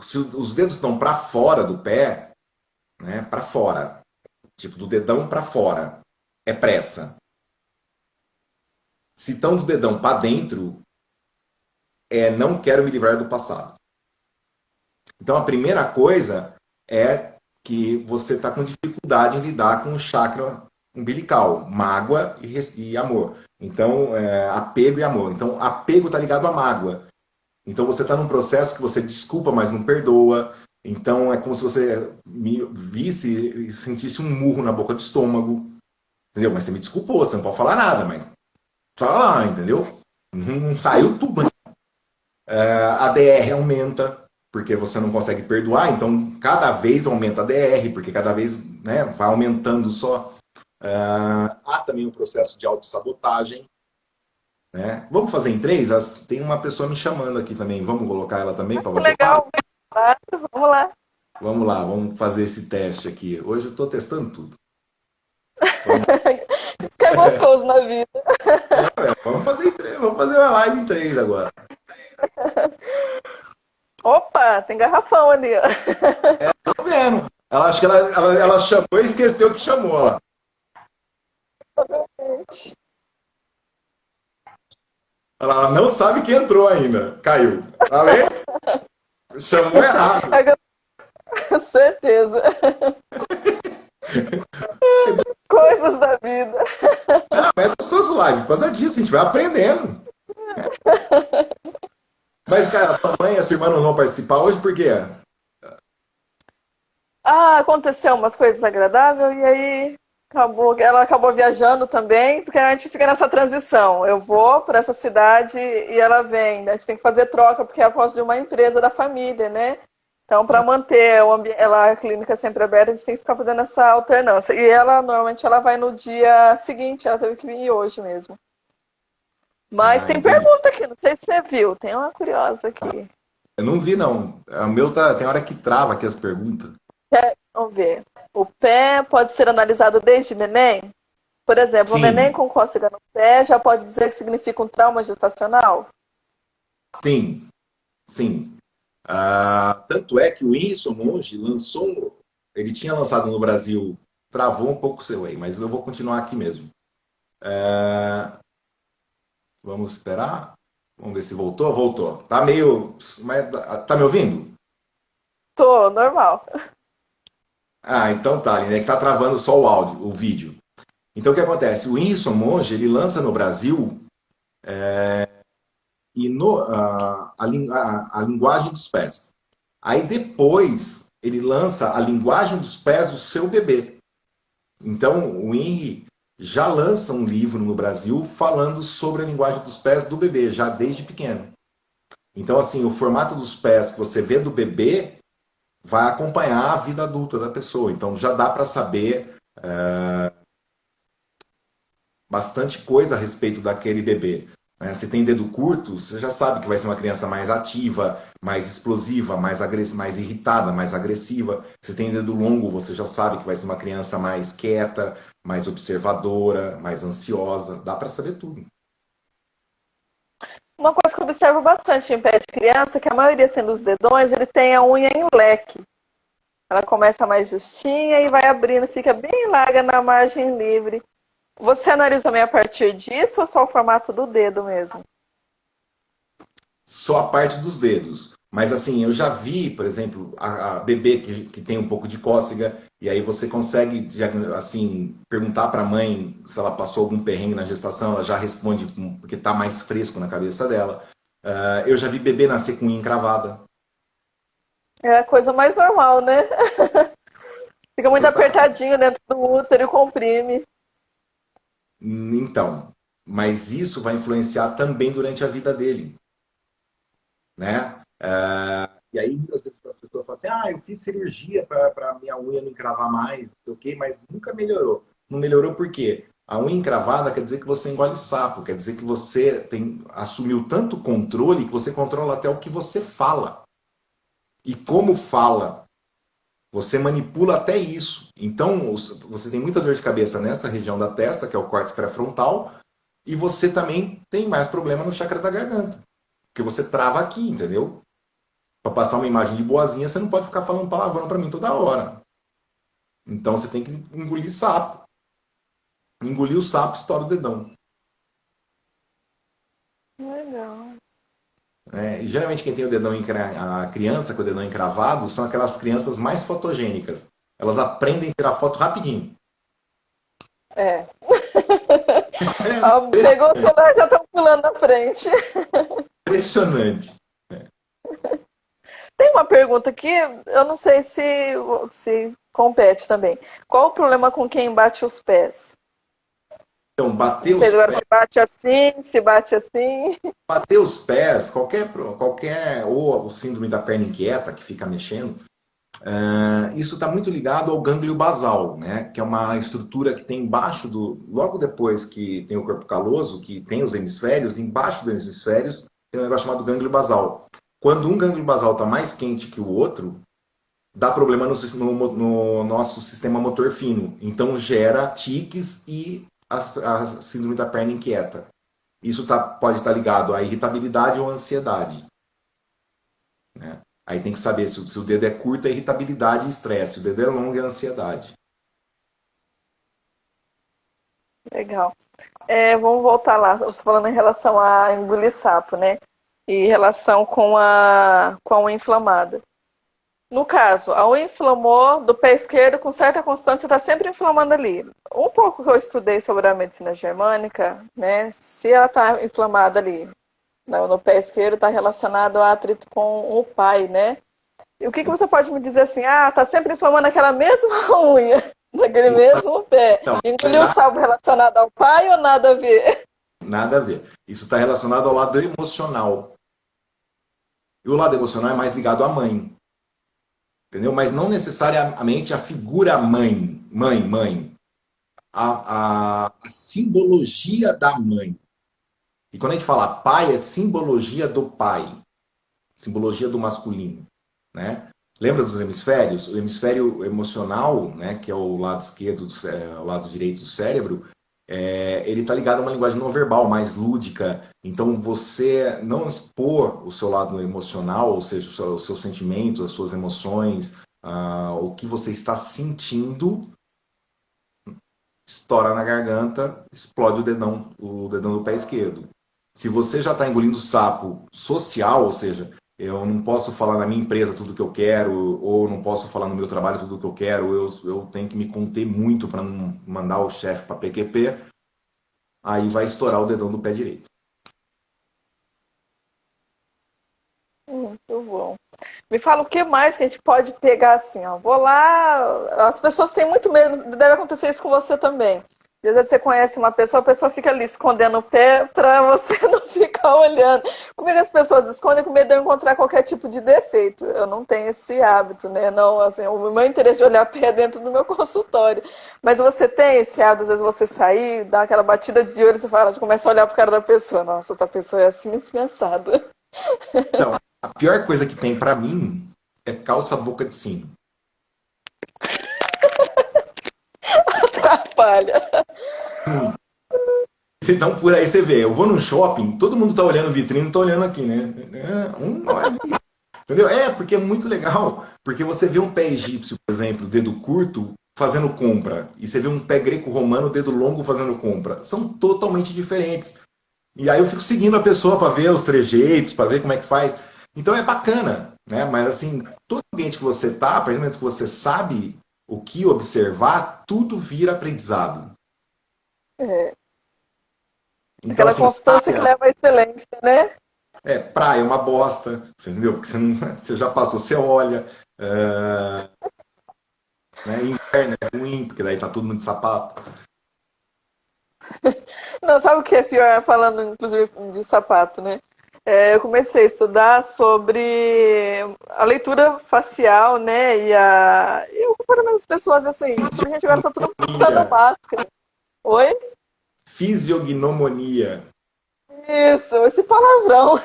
se os dedos estão para fora do pé, né? Para fora, tipo do dedão para fora, é pressa. Se estão do dedão para dentro, não quero me livrar do passado. Então, a primeira coisa é que você está com dificuldade em lidar com o chakra umbilical, mágoa e amor. Então, apego e amor. Então, apego está ligado à mágoa. Então, você está num processo que você desculpa, mas não perdoa. Então, é como se você me visse e sentisse um murro na boca do estômago. Entendeu? Mas você me desculpou, você não pode falar nada, mas tá lá, entendeu? Não saiu tudo. A DR aumenta, porque você não consegue perdoar, então cada vez aumenta a DR, porque cada vez, né, vai aumentando só. Há também o processo de autossabotagem. Né? Vamos fazer em três? Tem uma pessoa me chamando aqui também. Vamos colocar ela também para Que bater papo? legal. Claro, vamos lá. Vamos lá, vamos fazer esse teste aqui. Hoje eu estou testando tudo. Isso que é gostoso na vida. Vamos fazer em três, vamos fazer uma live em três agora. Opa, tem garrafão ali, ó. Tô vendo. Ela, acho que ela chamou e esqueceu que chamou lá. Ela não sabe que entrou ainda. Caiu. Além, chamou errado. Com certeza. Coisas da vida. Não, é gostoso live. Por causa disso, a gente vai aprendendo. Mas, cara, sua mãe e a sua irmã não vão participar hoje por quê? Ah, aconteceu umas coisas desagradáveis e aí ela acabou viajando também, porque a gente fica nessa transição. Eu vou para essa cidade e ela vem. A gente tem que fazer troca, porque é a posse de uma empresa da família, né? Então, para manter a clínica sempre aberta, a gente tem que ficar fazendo essa alternância. E ela, normalmente, ela vai no dia seguinte, ela teve que vir hoje mesmo. Mas tem Entendi. pergunta aqui, não sei se você viu. Tem uma curiosa aqui. Eu não vi, não. O meu tem hora que trava aqui as perguntas. Vamos ver. O pé pode ser analisado desde neném? Por exemplo, um neném Sim, com cócega no pé já pode dizer que significa um trauma gestacional? sim, sim. Tanto é que o Whindersson Monge ele tinha lançado no Brasil, travou um pouco o seu aí, mas eu vou continuar aqui mesmo. Vamos esperar. Vamos ver se voltou. Voltou. Tá meio. Mas, tá me ouvindo? Tô, normal. Então tá, Aline, é que tá travando só o áudio, o vídeo. Então o que acontece? O Whindersson Monge, ele lança no Brasil e a linguagem dos pés. Aí depois ele lança a linguagem dos pés do seu bebê. Então o Henry já lança um livro no Brasil falando sobre a linguagem dos pés do bebê, já desde pequeno. Então, assim, o formato dos pés que você vê do bebê vai acompanhar a vida adulta da pessoa. Então, já dá para saber bastante coisa a respeito daquele bebê. né? Se tem dedo curto, você já sabe que vai ser uma criança mais ativa, mais explosiva, mais irritada, mais agressiva. Se tem dedo longo, você já sabe que vai ser uma criança mais quieta, mais observadora, mais ansiosa. Dá para saber tudo. Uma coisa que eu observo bastante em pé de criança é que a maioria, sendo os dedões, ele tem a unha em leque. Ela começa mais justinha e vai abrindo, fica bem larga na margem livre. Você analisa também a partir disso ou só o formato do dedo mesmo? Só a parte dos dedos. Mas assim, eu já vi, por exemplo, a bebê que tem um pouco de cócega, e aí você consegue assim, perguntar para a mãe se ela passou algum perrengue na gestação, ela já responde porque está mais fresco na cabeça dela. Eu já vi bebê nascer com unha encravada. É a coisa mais normal, né? Fica muito apertadinho dentro do útero e comprime. Então, mas isso vai influenciar também durante a vida dele, né? E aí muitas vezes as pessoas falam assim, eu fiz cirurgia para minha unha não encravar mais, não sei o quê, mas nunca melhorou. Não melhorou por quê? A unha encravada quer dizer que você engole sapo, quer dizer que você assumiu tanto controle que você controla até o que você fala. E como fala, você manipula até isso. Então, você tem muita dor de cabeça nessa região da testa, que é o córtex pré-frontal, e você também tem mais problema no chakra da garganta. Porque você trava aqui, entendeu? Para passar uma imagem de boazinha, você não pode ficar falando palavrão para mim toda hora. Então, você tem que engolir sapo. Engolir o sapo, estoura o dedão. Legal. E geralmente quem tem o dedão a criança com o dedão encravado são aquelas crianças mais fotogênicas. Elas aprendem a tirar foto rapidinho. É. Pegou o celular e já estão pulando na frente. Impressionante. Tem uma pergunta aqui, eu não sei se compete também. Qual o problema com quem bate os pés? Então, bater Não sei os agora pés, se bate assim, se bate assim. bater os pés, ou o síndrome da perna inquieta, que fica mexendo, isso está muito ligado ao gânglio basal, né? Que é uma estrutura que tem embaixo logo depois que tem o corpo caloso, que tem os hemisférios, embaixo dos hemisférios tem um negócio chamado gânglio basal. Quando um gânglio basal está mais quente que o outro, dá problema no nosso sistema motor fino. Então gera tiques e a síndrome da perna inquieta. Isso pode estar ligado à irritabilidade ou à ansiedade. Né? Aí tem que saber se o dedo é curto, é irritabilidade e estresse. Se o dedo é longo, é ansiedade. Legal. Vamos voltar lá, você falando em relação a engolir sapo, né? E em relação com a unha inflamada. No caso, a unha inflamou do pé esquerdo com certa constância, está sempre inflamando ali. Um pouco que eu estudei sobre a medicina germânica, né? Se ela está inflamada ali no pé esquerdo, está relacionado ao atrito com o pai, né? E o que você pode me dizer assim? Tá sempre inflamando aquela mesma unha, naquele mesmo pé. Então, Engoliu o sapo relacionado ao pai ou nada a ver? Nada a ver. Isso está relacionado ao lado emocional. E o lado emocional é mais ligado à mãe. Entendeu? Mas não necessariamente a figura mãe. A simbologia da mãe. E quando a gente fala pai, é simbologia do pai. Simbologia do masculino. Né? Lembra dos hemisférios? O hemisfério emocional, né, que é o lado esquerdo, o lado direito do cérebro, ele está ligado a uma linguagem não verbal, mais lúdica. Então, você não expor o seu lado emocional, ou seja, os seus sentimentos, as suas emoções, o que você está sentindo, estoura na garganta, explode o dedão do pé esquerdo. Se você já está engolindo sapo social, ou seja, eu não posso falar na minha empresa tudo que eu quero, ou não posso falar no meu trabalho tudo que eu quero, eu tenho que me conter muito para não mandar o chefe para PQP, aí vai estourar o dedão do pé direito. Muito bom. Me fala o que mais que a gente pode pegar assim, ó. Vou lá, as pessoas têm muito medo, deve acontecer isso com você também. Às vezes você conhece uma pessoa, a pessoa fica ali escondendo o pé para você não ficar ficar olhando. Comigo as pessoas escondem com medo de eu encontrar qualquer tipo de defeito. Eu não tenho esse hábito, né? Não, assim, o meu interesse de olhar pé dentro do meu consultório. Mas você tem esse hábito, às vezes você sair, dá aquela batida de olho e você fala, começa a olhar pro cara da pessoa. Nossa, essa pessoa é assim, assim, assada. Então, a pior coisa que tem pra mim é calça boca de sino. Atrapalha. Então, por aí você vê, eu vou num shopping, todo mundo tá olhando vitrine, não tô olhando aqui, né? Olha ali. Entendeu? Porque é muito legal. Porque você vê um pé egípcio, por exemplo, dedo curto, fazendo compra. E você vê um pé greco-romano, dedo longo, fazendo compra. São totalmente diferentes. E aí eu fico seguindo a pessoa para ver os trejeitos, para ver como é que faz. Então é bacana, né? Mas assim, todo ambiente que você tá, a partir do momento que você sabe o que observar, tudo vira aprendizado. É. Então, Aquela assim, constância que leva à excelência, né? praia é uma bosta, entendeu? Porque você, não, você já passou, você olha. Né? Inverno é ruim, porque daí tá todo mundo de sapato. Não, sabe o que é pior, falando inclusive de sapato, né? Eu comecei a estudar sobre a leitura facial, né? E o comportamento das pessoas, assim, a gente agora tá tudo usando máscara. Oi? Fisiognomonia. Isso, esse palavrão.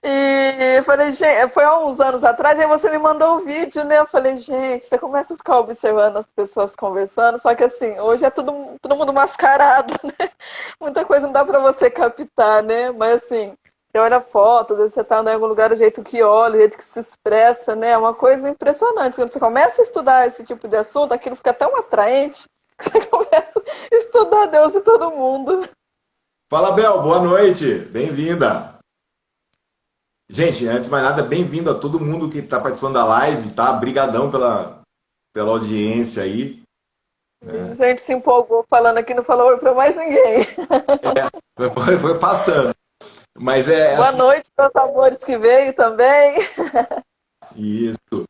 E eu falei, gente, foi há uns anos atrás, aí você me mandou o vídeo, né? Eu falei, gente, você começa a ficar observando as pessoas conversando, só que assim, hoje é todo mundo mascarado, né? Muita coisa não dá pra você captar, né? Mas assim, você olha a foto, às vezes você tá em algum lugar, o jeito que olha, o jeito que se expressa, né? É uma coisa impressionante. Quando você começa a estudar esse tipo de assunto, aquilo fica tão atraente que você começa a estudar Deus e todo mundo. Fala, Bel, boa noite, bem-vinda. Gente, antes de mais nada, bem-vindo a todo mundo que está participando da live, tá? Brigadão pela audiência aí. A gente se empolgou falando aqui, não falou oi pra mais ninguém. Foi passando. Mas Boa assim, noite, meus amores que veio também. isso,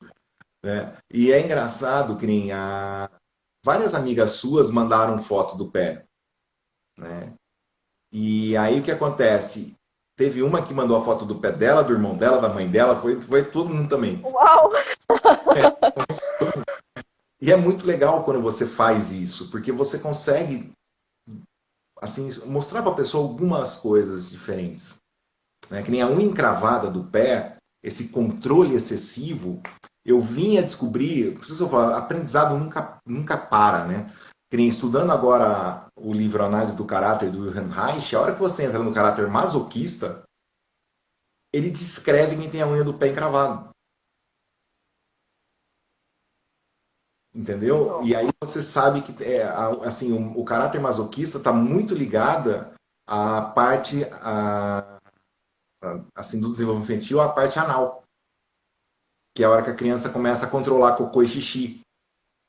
né? E é engraçado que nem várias amigas suas mandaram foto do pé, né? E aí o que acontece? Teve uma que mandou a foto do pé dela, do irmão dela, da mãe dela, foi todo mundo também. Uau! E é muito legal quando você faz isso, porque você consegue assim mostrar para a pessoa algumas coisas diferentes, né? Que nem a unha encravada do pé, esse controle excessivo, eu vim a descobrir, preciso eu falar, aprendizado nunca para, né? Que nem estudando agora o livro Análise do Caráter do Wilhelm Reich, a hora que você entra no caráter masoquista, ele descreve quem tem a unha do pé encravada. Entendeu? E aí você sabe que assim, o caráter masoquista está muito ligada à parte assim, do desenvolvimento infantil, à parte anal, que é a hora que a criança começa a controlar cocô e xixi,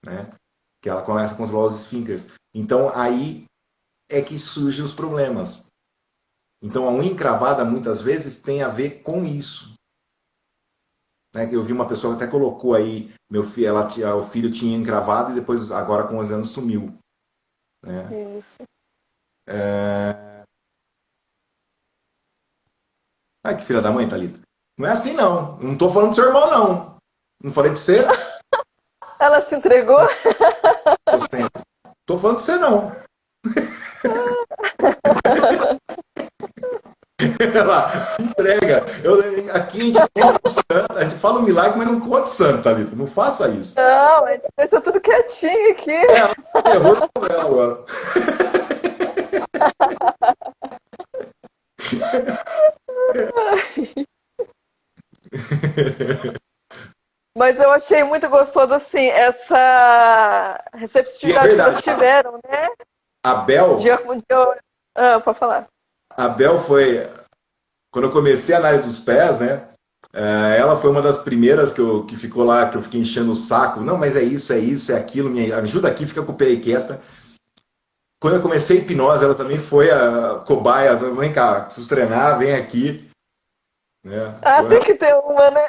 né? Que ela começa a controlar os esfíncteres. Então aí é que surgem os problemas. Então a unha encravada muitas vezes tem a ver com isso. Né? Eu vi uma pessoa que até colocou aí, o filho tinha encravado e depois, agora com 11 anos, sumiu. Né? Isso. Ai, que filha da mãe, Thalita. Não é assim, não. Não tô falando do seu irmão, não. Não falei de você. Ela se entregou? Tô falando de você, não. Ela se entrega. Aqui a gente conta o santo, a gente fala um milagre, mas não conta o santo, Thalita. Não faça isso. Não, a gente deixa tudo quietinho aqui. Ela errou de novela agora. Mas eu achei muito gostoso, assim, essa receptividade que vocês tiveram, né? A Bel, pode falar. a Bel foi, quando eu comecei a análise dos pés, né? Ela foi uma das primeiras que ficou lá, que eu fiquei enchendo o saco. Não, mas é isso, é aquilo, me ajuda aqui, fica com o pé aí quieta. Quando eu comecei a hipnose, ela também foi a cobaia. Vem cá, preciso treinar, vem aqui. Né? Tem que ter uma, né?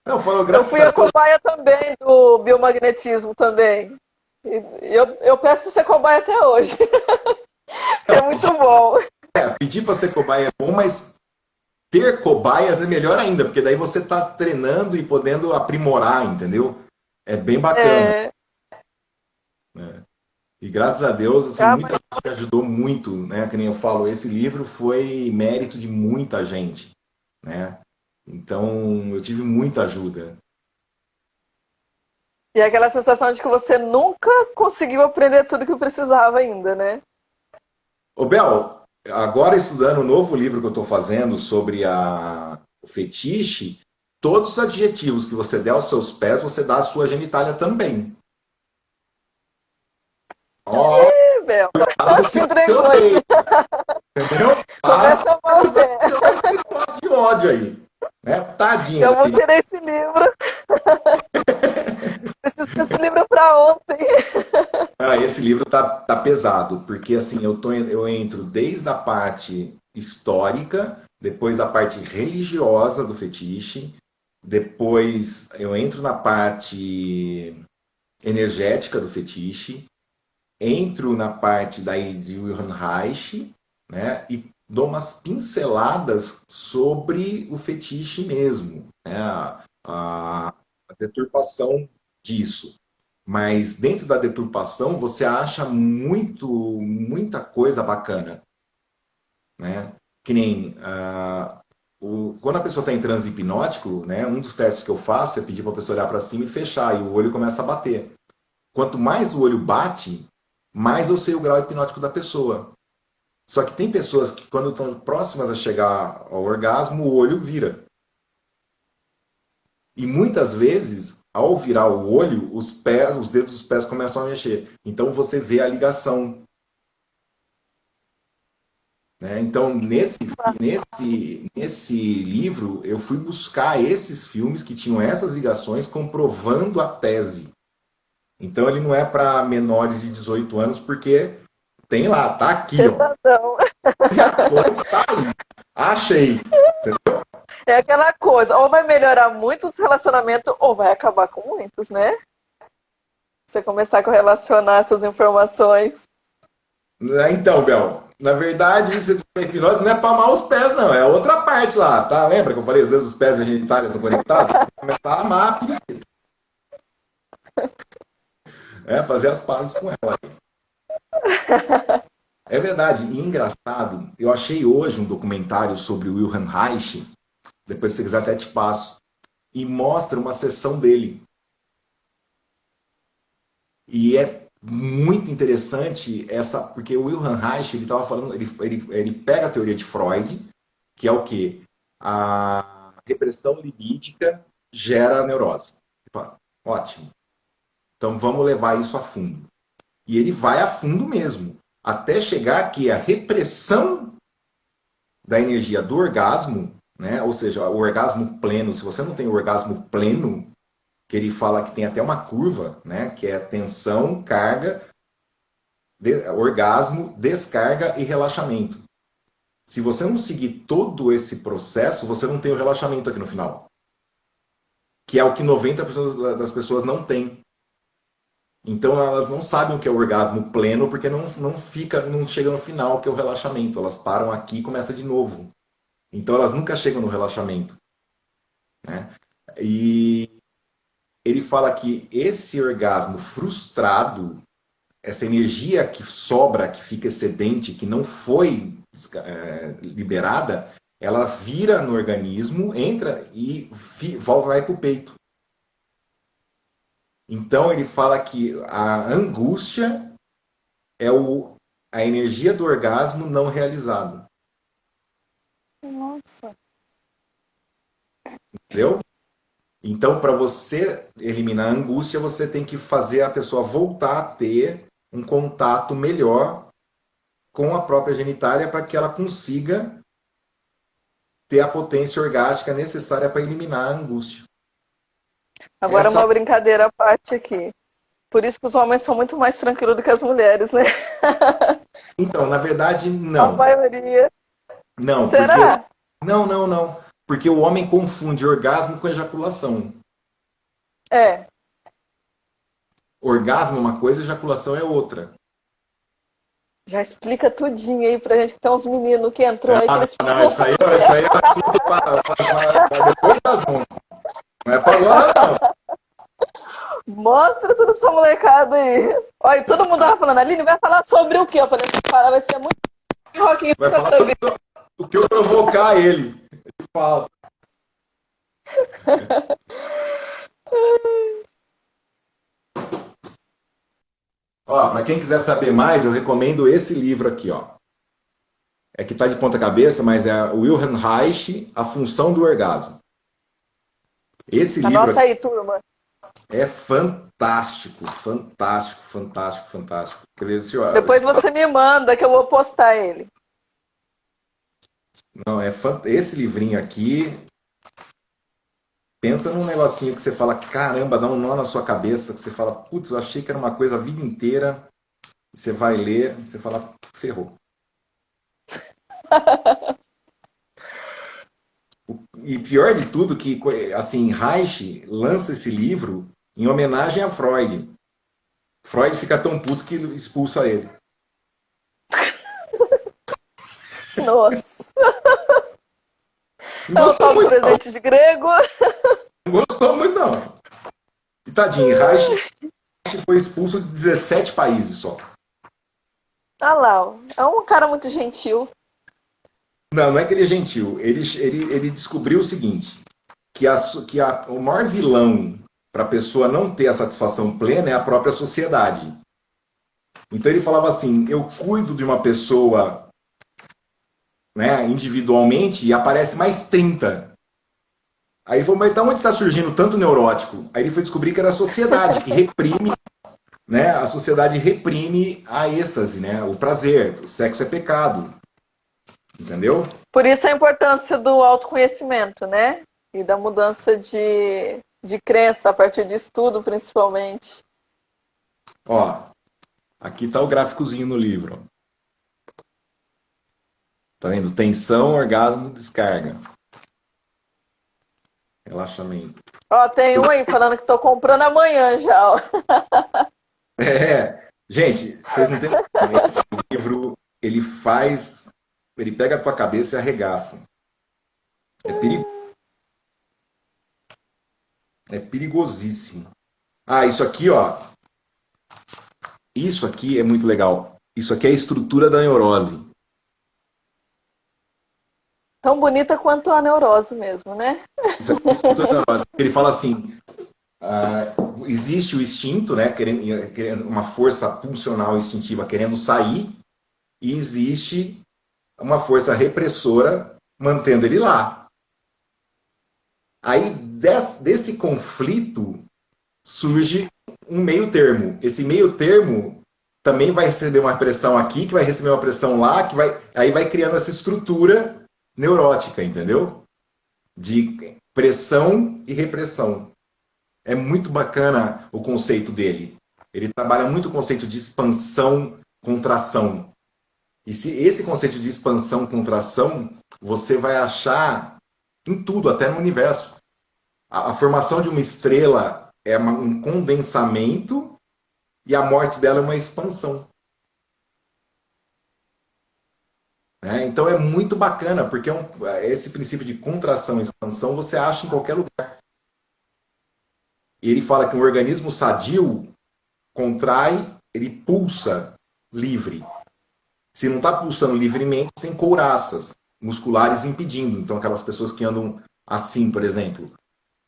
Não, eu fui a cobaia também do biomagnetismo também. Eu peço para ser cobaia até hoje. É muito bom. pedir para ser cobaia é bom, mas ter cobaias é melhor ainda, porque daí você está treinando e podendo aprimorar, entendeu? É bem bacana. É, Né? E graças a Deus, assim, ah, muita gente me ajudou muito, né? Que nem eu falo, esse livro foi mérito de muita gente, né? Então, eu tive muita ajuda. e aquela sensação de que você nunca conseguiu aprender tudo que precisava ainda, né? Ô, Bel, agora estudando o novo livro que eu estou fazendo sobre o fetiche, todos os adjetivos que você der aos seus pés, você dá à sua genitália também. Ó, Ih, Bel, cuidado que se vai ser entregou. odeio, entendeu? Passa Começa a mal esse pé. negócio de ódio aí, né? Tadinha Eu da vou menina. querer esse livro. Preciso desse livro para ontem. Ah, esse livro tá pesado, porque assim, eu entro desde a parte histórica, depois a parte religiosa do fetiche, depois eu entro na parte energética do fetiche, entro na parte daí de Wilhelm Reich, né, e dou umas pinceladas sobre o fetiche mesmo, né, a deturpação disso. Mas dentro da deturpação você acha muita coisa bacana, né? Que nem quando a pessoa está em transe hipnótico, né? Um dos testes que eu faço é pedir para a pessoa olhar para cima e fechar e o olho começa a bater. Quanto mais o olho bate, mais eu sei o grau hipnótico da pessoa. Só que tem pessoas que quando estão próximas a chegar ao orgasmo, o olho vira. E muitas vezes, ao virar o olho, os pés, os dedos dos pés começam a mexer. Então você vê a ligação. Né? Então, nesse livro, eu fui buscar esses filmes que tinham essas ligações, comprovando a tese. Então, ele não é para menores de 18 anos, porque tem lá, tá aqui, ó. Pesadão. A fonte tá aí. Achei. É aquela coisa, ou vai melhorar muito os relacionamentos, ou vai acabar com muitos, né? Você começar a correlacionar essas informações. Então, Bel, na verdade, esse hipnose não é para amar os pés, não. É a outra parte lá, tá? Lembra que eu falei, às vezes os pés e a genitália são conectados? Começar a amar a periquita. Fazer as pazes com ela. É verdade, e engraçado, eu achei hoje um documentário sobre o Wilhelm Reich, depois se você quiser até te passo, e mostra uma sessão dele. E é muito interessante essa, porque o Wilhelm Reich, ele estava falando, ele pega a teoria de Freud, que é o quê? A repressão lipídica gera neurose. Ótimo. Então vamos levar isso a fundo. E ele vai a fundo mesmo, até chegar que a repressão da energia do orgasmo, né? Ou seja, o orgasmo pleno, se você não tem o orgasmo pleno, que ele fala que tem até uma curva, né? Que é tensão, carga, orgasmo, descarga e relaxamento. Se você não seguir todo esse processo, você não tem o relaxamento aqui no final. Que é o que 90% das pessoas não tem. Então elas não sabem o que é o orgasmo pleno porque não chega no final, que é o relaxamento. Elas param aqui e começa de novo. Então elas nunca chegam no relaxamento. Né? E ele fala que esse orgasmo frustrado, essa energia que sobra, que fica excedente, que não foi liberada, ela vira no organismo, entra e vai para o peito. Então ele fala que a angústia é a energia do orgasmo não realizado. Nossa. Entendeu? Então, para você eliminar a angústia, você tem que fazer a pessoa voltar a ter um contato melhor com a própria genitália para que ela consiga ter a potência orgástica necessária para eliminar a angústia. Agora Essa, uma brincadeira à parte aqui. Por isso que os homens são muito mais tranquilos do que as mulheres, né? então, na verdade, A não. maioria. Não, porque Será? não. Porque o homem confunde orgasmo com ejaculação. É. Orgasmo é uma coisa, ejaculação é outra. Já explica tudinho aí pra gente que tem uns meninos que entrou aí que eles Não, precisam saber. isso aí é assunto para depois das 11. Não é para agora, não. Mostra tudo pra essa molecada aí. Olha, e todo mundo tava falando, Aline, vai falar sobre o quê? Eu falei, vai ser muito roquinho Vai pra falar ver. o que eu provocar ele. Ele fala. Ó, para quem quiser saber mais, eu recomendo esse livro aqui, ó. É que tá de ponta cabeça, mas é Wilhelm Reich, A Função do Orgasmo. Esse livro Anota aqui aí, turma. é fantástico, fantástico, fantástico, fantástico. Quer dizer, Depois você me manda que eu vou postar ele. não, esse livrinho aqui, pensa num negocinho que você fala, caramba, dá um nó na sua cabeça, que você fala, putz, eu achei que era uma coisa a vida inteira. Você vai ler, você fala, ferrou. E pior de tudo que, assim, Reich lança esse livro em homenagem a Freud. Freud fica tão puto que expulsa ele. Nossa. Não Eu gostou tomo muito, não. presente de grego. Não gostou muito, não. E tadinho, Reich foi expulso de 17 países só. Ah lá, ó. É um cara muito gentil. Não, não é que ele é gentil. Ele descobriu o seguinte, o maior vilão para a pessoa não ter a satisfação plena é a própria sociedade. Então ele falava assim, eu cuido de uma pessoa, né, individualmente e aparece mais 30. Aí ele falou, mas de onde está surgindo tanto neurótico? Aí ele foi descobrir que era a sociedade que reprime, né? A sociedade reprime a êxtase, né? O prazer. O sexo é pecado. Entendeu? Por isso a importância do autoconhecimento, né? E da mudança de crença, a partir de estudo, principalmente. Ó, aqui tá o gráficozinho no livro. Tá vendo? Tensão, orgasmo, descarga. Relaxamento. Ó, tem um aí falando que tô comprando amanhã já, ó. É, gente, vocês não têm noção. Esse livro, ele pega a tua cabeça e arregaça. É perigo, é perigosíssimo. Ah, isso aqui, ó. Isso aqui é muito legal. Isso aqui é a estrutura da neurose. Tão bonita quanto a neurose mesmo, né? Isso aqui é a estrutura da neurose. Ele fala assim, existe o instinto, né, querendo uma força pulsional instintiva querendo sair, e existe uma força repressora mantendo ele lá. Aí desse conflito surge um meio termo. Esse meio termo também vai receber uma pressão aqui, que vai receber uma pressão lá, aí vai criando essa estrutura neurótica, entendeu? De pressão e repressão. É muito bacana o conceito dele. Ele trabalha muito o conceito de expansão, contração. E se esse conceito de expansão, contração, você vai achar em tudo, até no universo. A formação de uma estrela é um condensamento e a morte dela é uma expansão. Né? Então é muito bacana, porque esse princípio de contração e expansão você acha em qualquer lugar. E ele fala que um organismo sadio contrai, ele pulsa livre. Se não está pulsando livremente, tem couraças musculares impedindo. Então, aquelas pessoas que andam assim, por exemplo,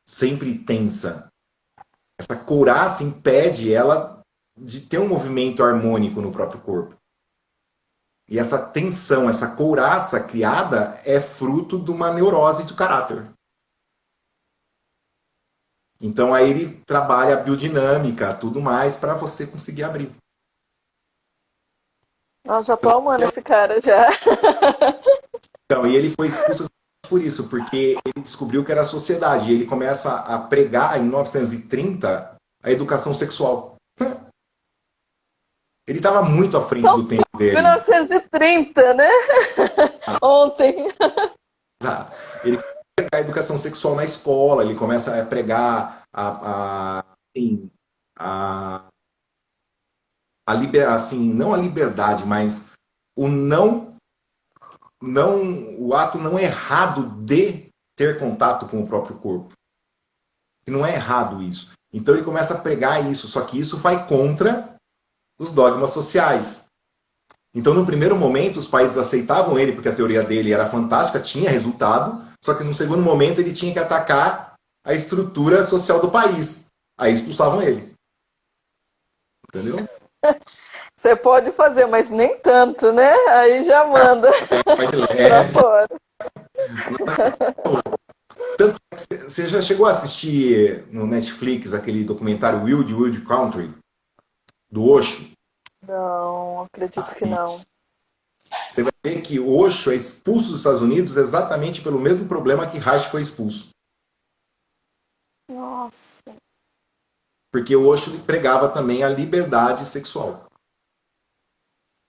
sempre tensa. Essa couraça impede ela de ter um movimento harmônico no próprio corpo. E essa tensão, essa couraça criada é fruto de uma neurose do caráter. Então aí ele trabalha a biodinâmica, tudo mais, para você conseguir abrir. Nossa, já tô amando esse cara já. Então, e ele foi expulso por isso, porque ele descobriu que era a sociedade. E ele começa a pregar, em 1930, a educação sexual. Ele estava muito à frente Então, do tempo dele. 1930, né? Ontem. Ele começa a pregar a educação sexual na escola, ele começa a pregar assim, a assim, não a liberdade, mas o o ato não errado de ter contato com o próprio corpo. E não é errado isso. Então ele começa a pregar isso, só que isso vai contra os dogmas sociais. Então, no primeiro momento, os países aceitavam ele, porque a teoria dele era fantástica, tinha resultado, só que no segundo momento ele tinha que atacar a estrutura social do país. Aí expulsavam ele. Entendeu? Você pode fazer, mas nem tanto, né? Aí já manda pra fora. Tanto que você já chegou a assistir no Netflix aquele documentário Wild Country, do Osho? Não, acredito que não. Você vai ver que o Osho é expulso dos Estados Unidos exatamente pelo mesmo problema que Reich foi expulso. Nossa. Porque o Osho pregava também a liberdade sexual.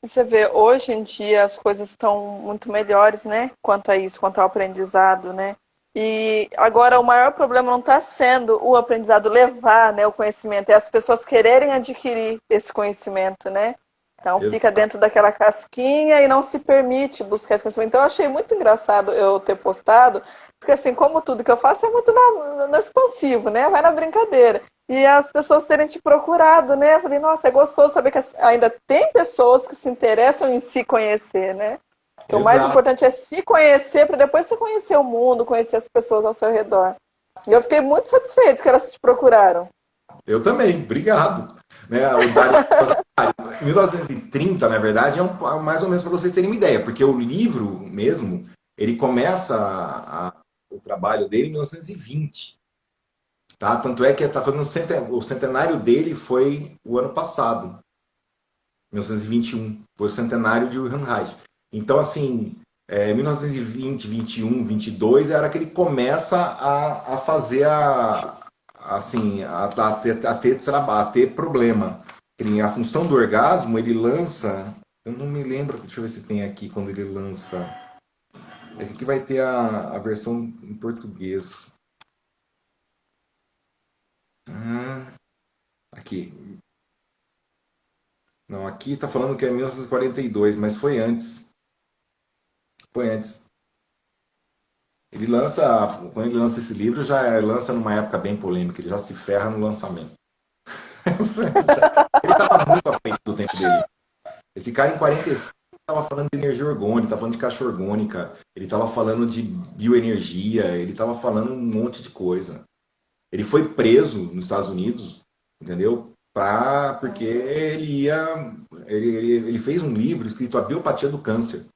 E você vê, hoje em dia as coisas estão muito melhores, né? Quanto a isso, quanto ao aprendizado, né? E agora o maior problema não está sendo o aprendizado levar, né, o conhecimento, é as pessoas quererem adquirir esse conhecimento, né? Então fica dentro daquela casquinha e não se permite buscar esse conhecimento. Então eu achei muito engraçado eu ter postado, porque assim, como tudo que eu faço é muito no expansivo, né? Vai na brincadeira. E as pessoas terem te procurado, né? Eu falei, nossa, é gostoso saber que ainda tem pessoas que se interessam em se conhecer, né? Que o mais importante é se conhecer para depois você conhecer o mundo, conhecer as pessoas ao seu redor. E eu fiquei muito satisfeito que elas te procuraram. Eu também, obrigado. Né, o Dário, 1930, na verdade, é mais ou menos para vocês terem uma ideia, porque o livro mesmo, ele começa o trabalho dele em 1920. Tá? Tanto é que está falando o centenário dele foi o ano passado, 1921, foi o centenário de Wilhelm Reich. Então, assim, 1920, 21, 22 era que ele começa a fazer assim, a ter problema. A função do orgasmo, ele lança, eu não me lembro, deixa eu ver se tem aqui quando ele lança. Aqui vai ter a versão em português. Aqui. Não, aqui está falando que é 1942, mas foi antes. Foi antes. Quando ele lança esse livro, já lança numa época bem polêmica, ele já se ferra no lançamento. Ele estava muito à frente do tempo dele. Esse cara em 45 estava falando de energia orgânica, estava falando de caixa orgânica, ele estava falando de bioenergia, ele estava falando um monte de coisa. Ele foi preso nos Estados Unidos, entendeu? Porque ele fez um livro escrito A Biopatia do Câncer,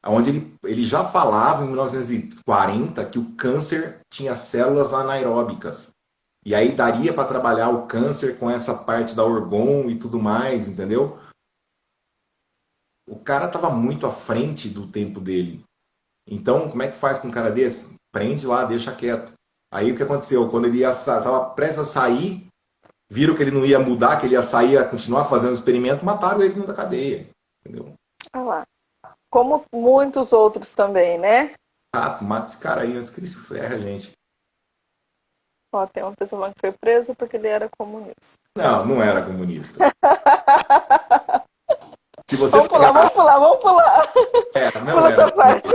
onde ele já falava em 1940 que o câncer tinha células anaeróbicas. E aí daria para trabalhar o câncer com essa parte da orgão e tudo mais, entendeu? O cara estava muito à frente do tempo dele. Então, como é que faz com um cara desse? Prende lá, deixa quieto. Aí o que aconteceu? Quando ele estava prestes a sair, viram que ele não ia mudar, que ele ia sair, ia continuar fazendo o experimento, mataram ele dentro da cadeia. Entendeu? Ah lá. Como muitos outros também, né? Mata esse cara aí antes que ele se ferre, gente. Ó, tem uma pessoa que foi presa porque ele era comunista. Não, não era comunista. Se você vamos pular. Pula essa parte.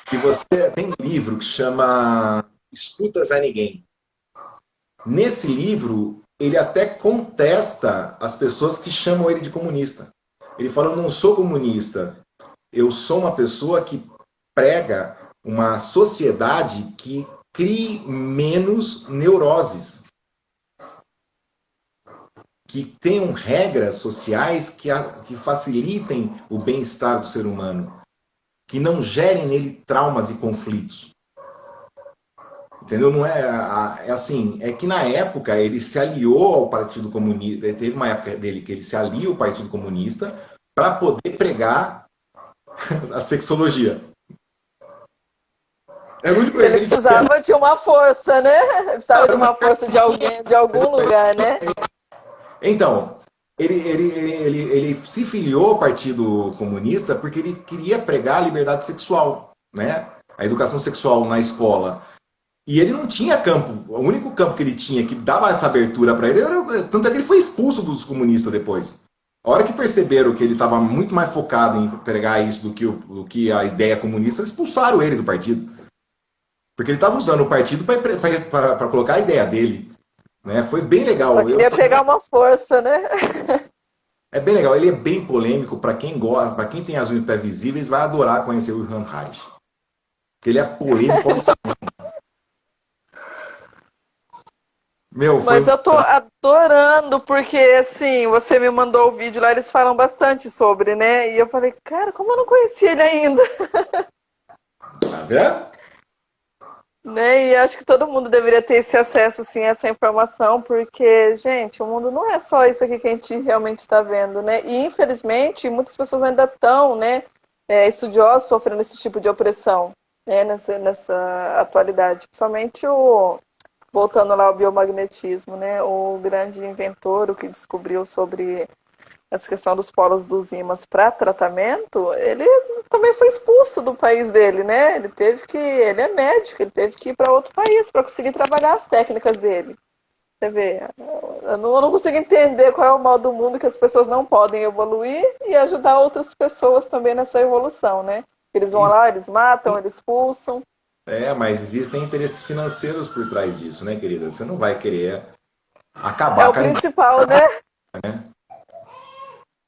Se você tem um livro que chama Escutas a Ninguém. Nesse livro, ele até contesta as pessoas que chamam ele de comunista. Ele fala, eu não sou comunista, eu sou uma pessoa que prega uma sociedade que crie menos neuroses. Que tenham regras sociais que facilitem o bem-estar do ser humano. Que não gerem nele traumas e conflitos. Entendeu? Não é assim, é que na época ele se aliou ao Partido Comunista, teve uma época dele que ele se alia ao Partido Comunista para poder pregar a sexologia. Ele precisava de uma força, né? Ele precisava de uma força de alguém, de algum lugar, né? Então, ele se filiou ao Partido Comunista porque ele queria pregar a liberdade sexual, né? A educação sexual na escola. E ele não tinha campo. O único campo que ele tinha que dava essa abertura para ele era. Tanto é que ele foi expulso dos comunistas depois. A hora que perceberam que ele estava muito mais focado em pregar isso do que a ideia comunista, expulsaram ele do partido. Porque ele estava usando o partido para colocar a ideia dele. Né? Foi bem Só legal. queria pegar uma força, né? É bem legal. Ele é bem polêmico. Para quem gosta, para quem tem as unhas pés visíveis, vai adorar conhecer o Johann Reich. Porque ele é polêmico. Meu, Mas eu tô adorando, porque assim, você me mandou o vídeo lá, eles falam bastante sobre, né? E eu falei, cara, como eu não conhecia ele ainda? Tá vendo? Né? E acho que todo mundo deveria ter esse acesso, sim, a essa informação, porque, gente, o mundo não é só isso aqui que a gente realmente está vendo, né? E, infelizmente, muitas pessoas ainda estão, né, estudiosos sofrendo esse tipo de opressão, né, nessa atualidade. Principalmente voltando lá ao biomagnetismo, né? O grande inventor, o que descobriu sobre essa questão dos polos dos ímãs para tratamento, ele também foi expulso do país dele, né? Ele é médico, ele teve que ir para outro país para conseguir trabalhar as técnicas dele. Você vê, eu não consigo entender qual é o mal do mundo que as pessoas não podem evoluir e ajudar outras pessoas também nessa evolução, né? Eles vão lá, eles matam, eles expulsam. Mas existem interesses financeiros por trás disso, né, querida? Você não vai querer É acabar o com a principal, né? né?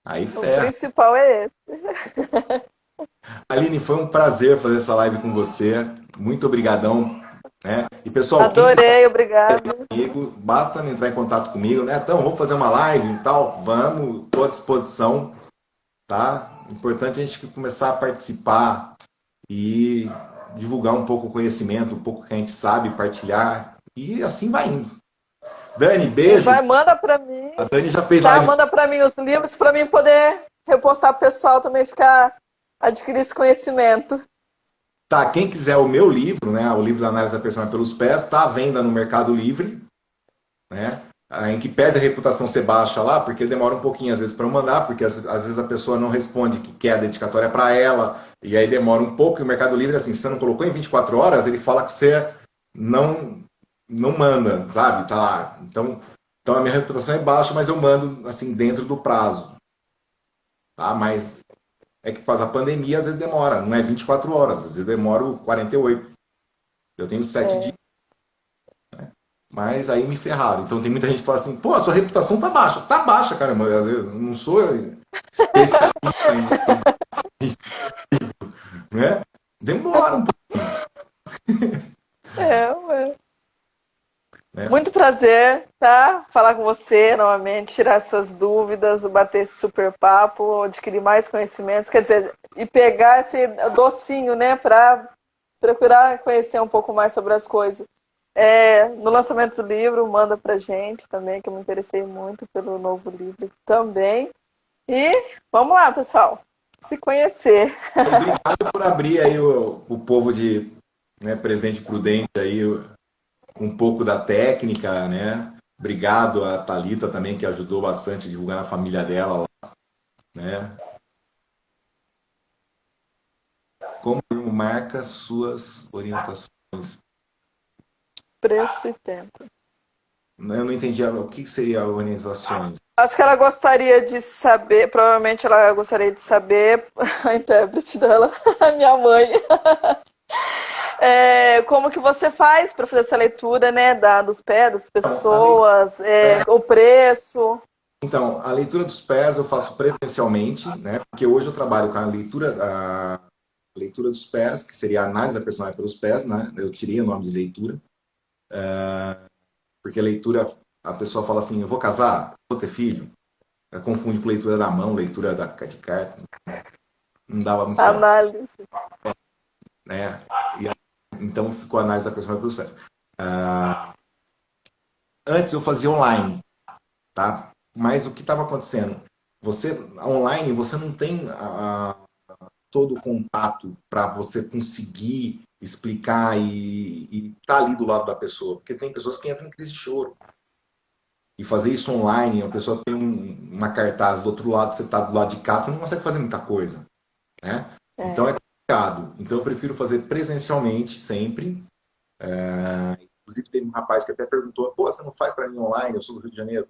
Aí O ferra. principal é esse. Aline, foi um prazer fazer essa live com você. Muito obrigadão. Né? E pessoal, quem quiser Adorei, obrigada. comigo, basta entrar em contato comigo, né? Então, vamos fazer uma live e tal. Vamos, estou à disposição, tá? Importante a gente começar a participar e divulgar um pouco o conhecimento, um pouco que a gente sabe, partilhar. E assim vai indo. Dani, E beijo. vai, manda para mim. A Dani já fez Tá, live. manda para mim os livros para mim poder repostar pro pessoal também ficar adquirir esse conhecimento. Tá, quem quiser o meu livro, né? O livro da análise da persona pelos pés, está à venda no Mercado Livre, né? Em que pese a reputação ser baixa lá, porque demora um pouquinho às vezes para eu mandar, porque às vezes a pessoa não responde que quer a dedicatória para ela, e aí demora um pouco, e o Mercado Livre, assim, se você não colocou em 24 horas, ele fala que você não manda, sabe? Tá lá. Então a minha reputação é baixa, mas eu mando, assim, dentro do prazo. Tá? Mas é que por causa da pandemia, às vezes demora, não é 24 horas, às vezes demora 48. Eu tenho 7 dias. Mas aí me ferraram. Então tem muita gente que fala assim, pô, a sua reputação tá baixa. Tá baixa, caramba. Eu não sou especialista em né? Demora um pouco. Ué. Né? Muito prazer, tá? Falar com você novamente, tirar essas dúvidas, bater esse super papo, adquirir mais conhecimentos, quer dizer, e pegar esse docinho, né, para procurar conhecer um pouco mais sobre as coisas. No lançamento do livro, manda pra gente também, que eu me interessei muito pelo novo livro também. E vamos lá, pessoal, se conhecer. Obrigado por abrir aí o povo de, né, Presente Prudente aí, um pouco da técnica, né? Obrigado a Thalita também, que ajudou bastante a divulgar na família dela lá, né? Como marca suas orientações? Preço e tempo. Eu não entendi o que seria orientações. Acho que ela gostaria de saber, provavelmente ela gostaria de saber, a intérprete dela, a minha mãe, como que você faz para fazer essa leitura, né, dos pés das pessoas, o preço. Então, a leitura dos pés eu faço presencialmente, né? Porque hoje eu trabalho com a leitura dos pés, que seria a análise da personalidade pelos pés, né? Eu tirei o nome de leitura. Porque a leitura, a pessoa fala assim, eu vou casar, vou ter filho. Confunde com leitura da mão, leitura de carta. Não dava muito certo. Análise. Né? Então ficou a análise da personalidade pelos pés. Antes eu fazia online, tá? Mas o que estava acontecendo? Online, você não tem todo o contato para você conseguir explicar e estar ali do lado da pessoa. Porque tem pessoas que entram em crise de choro. E fazer isso online, a pessoa tem uma cartaz do outro lado, você está do lado de cá, você não consegue fazer muita coisa. Né? Então é complicado. Então eu prefiro fazer presencialmente sempre. Inclusive, teve um rapaz que até perguntou: pô, você não faz para mim online? Eu sou do Rio de Janeiro.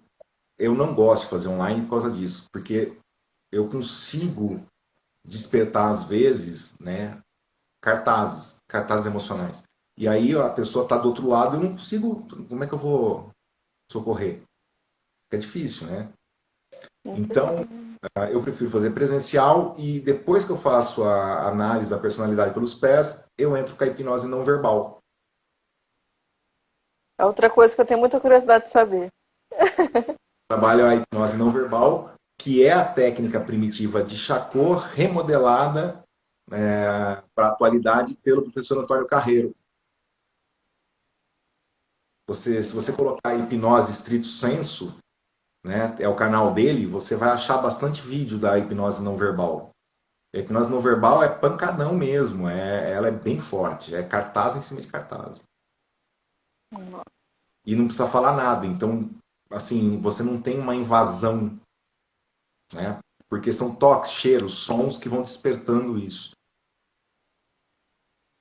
Eu não gosto de fazer online por causa disso, porque eu consigo despertar, às vezes, né, cartazes emocionais. E aí a pessoa está do outro lado, eu não consigo. Como é que eu vou socorrer? É difícil, né? Então, eu prefiro fazer presencial e depois que eu faço a análise da personalidade pelos pés, eu entro com a hipnose não verbal. É outra coisa que eu tenho muita curiosidade de saber. Trabalho a hipnose não verbal, que é a técnica primitiva de Charcot remodelada para a atualidade pelo professor Antônio Carreiro. Se você colocar hipnose estrito sensu, né, é o canal dele, você vai achar bastante vídeo da hipnose não verbal. A hipnose não verbal é pancadão mesmo, ela é bem forte, é cartaz em cima de cartaz. E não precisa falar nada, então, assim, você não tem uma invasão, né? Porque são toques, cheiros, sons que vão despertando isso.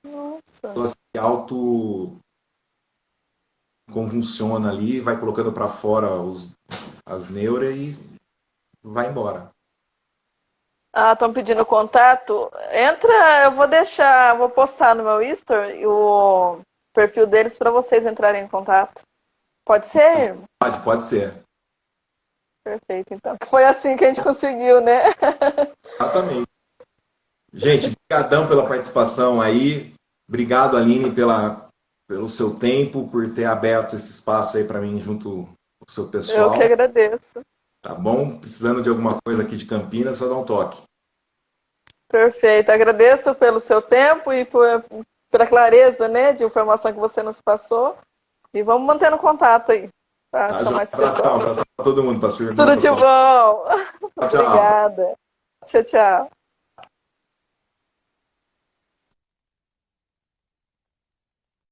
Nossa. A pessoa se auto convulsiona ali, vai colocando para fora as neuras e vai embora. Ah, estão pedindo contato? Entra, eu vou deixar, vou postar no meu History o perfil deles para vocês entrarem em contato. Pode ser? Pode ser. Perfeito, então. Foi assim que a gente conseguiu, né? Exatamente. Gente, obrigadão pela participação aí. Obrigado, Aline, pelo seu tempo, por ter aberto esse espaço aí para mim junto com o seu Eu que pessoal. agradeço. Tá bom? Precisando de alguma coisa aqui de Campinas, só dá um toque. Perfeito. Agradeço pelo seu tempo e pela clareza, né, de informação que você nos passou. E vamos mantendo contato aí, para Tá, chamar esse abração, pessoal. abração para todo mundo, para sua irmã, Tudo para de sua... bom. Tchau, tchau. Obrigada. Tchau, tchau.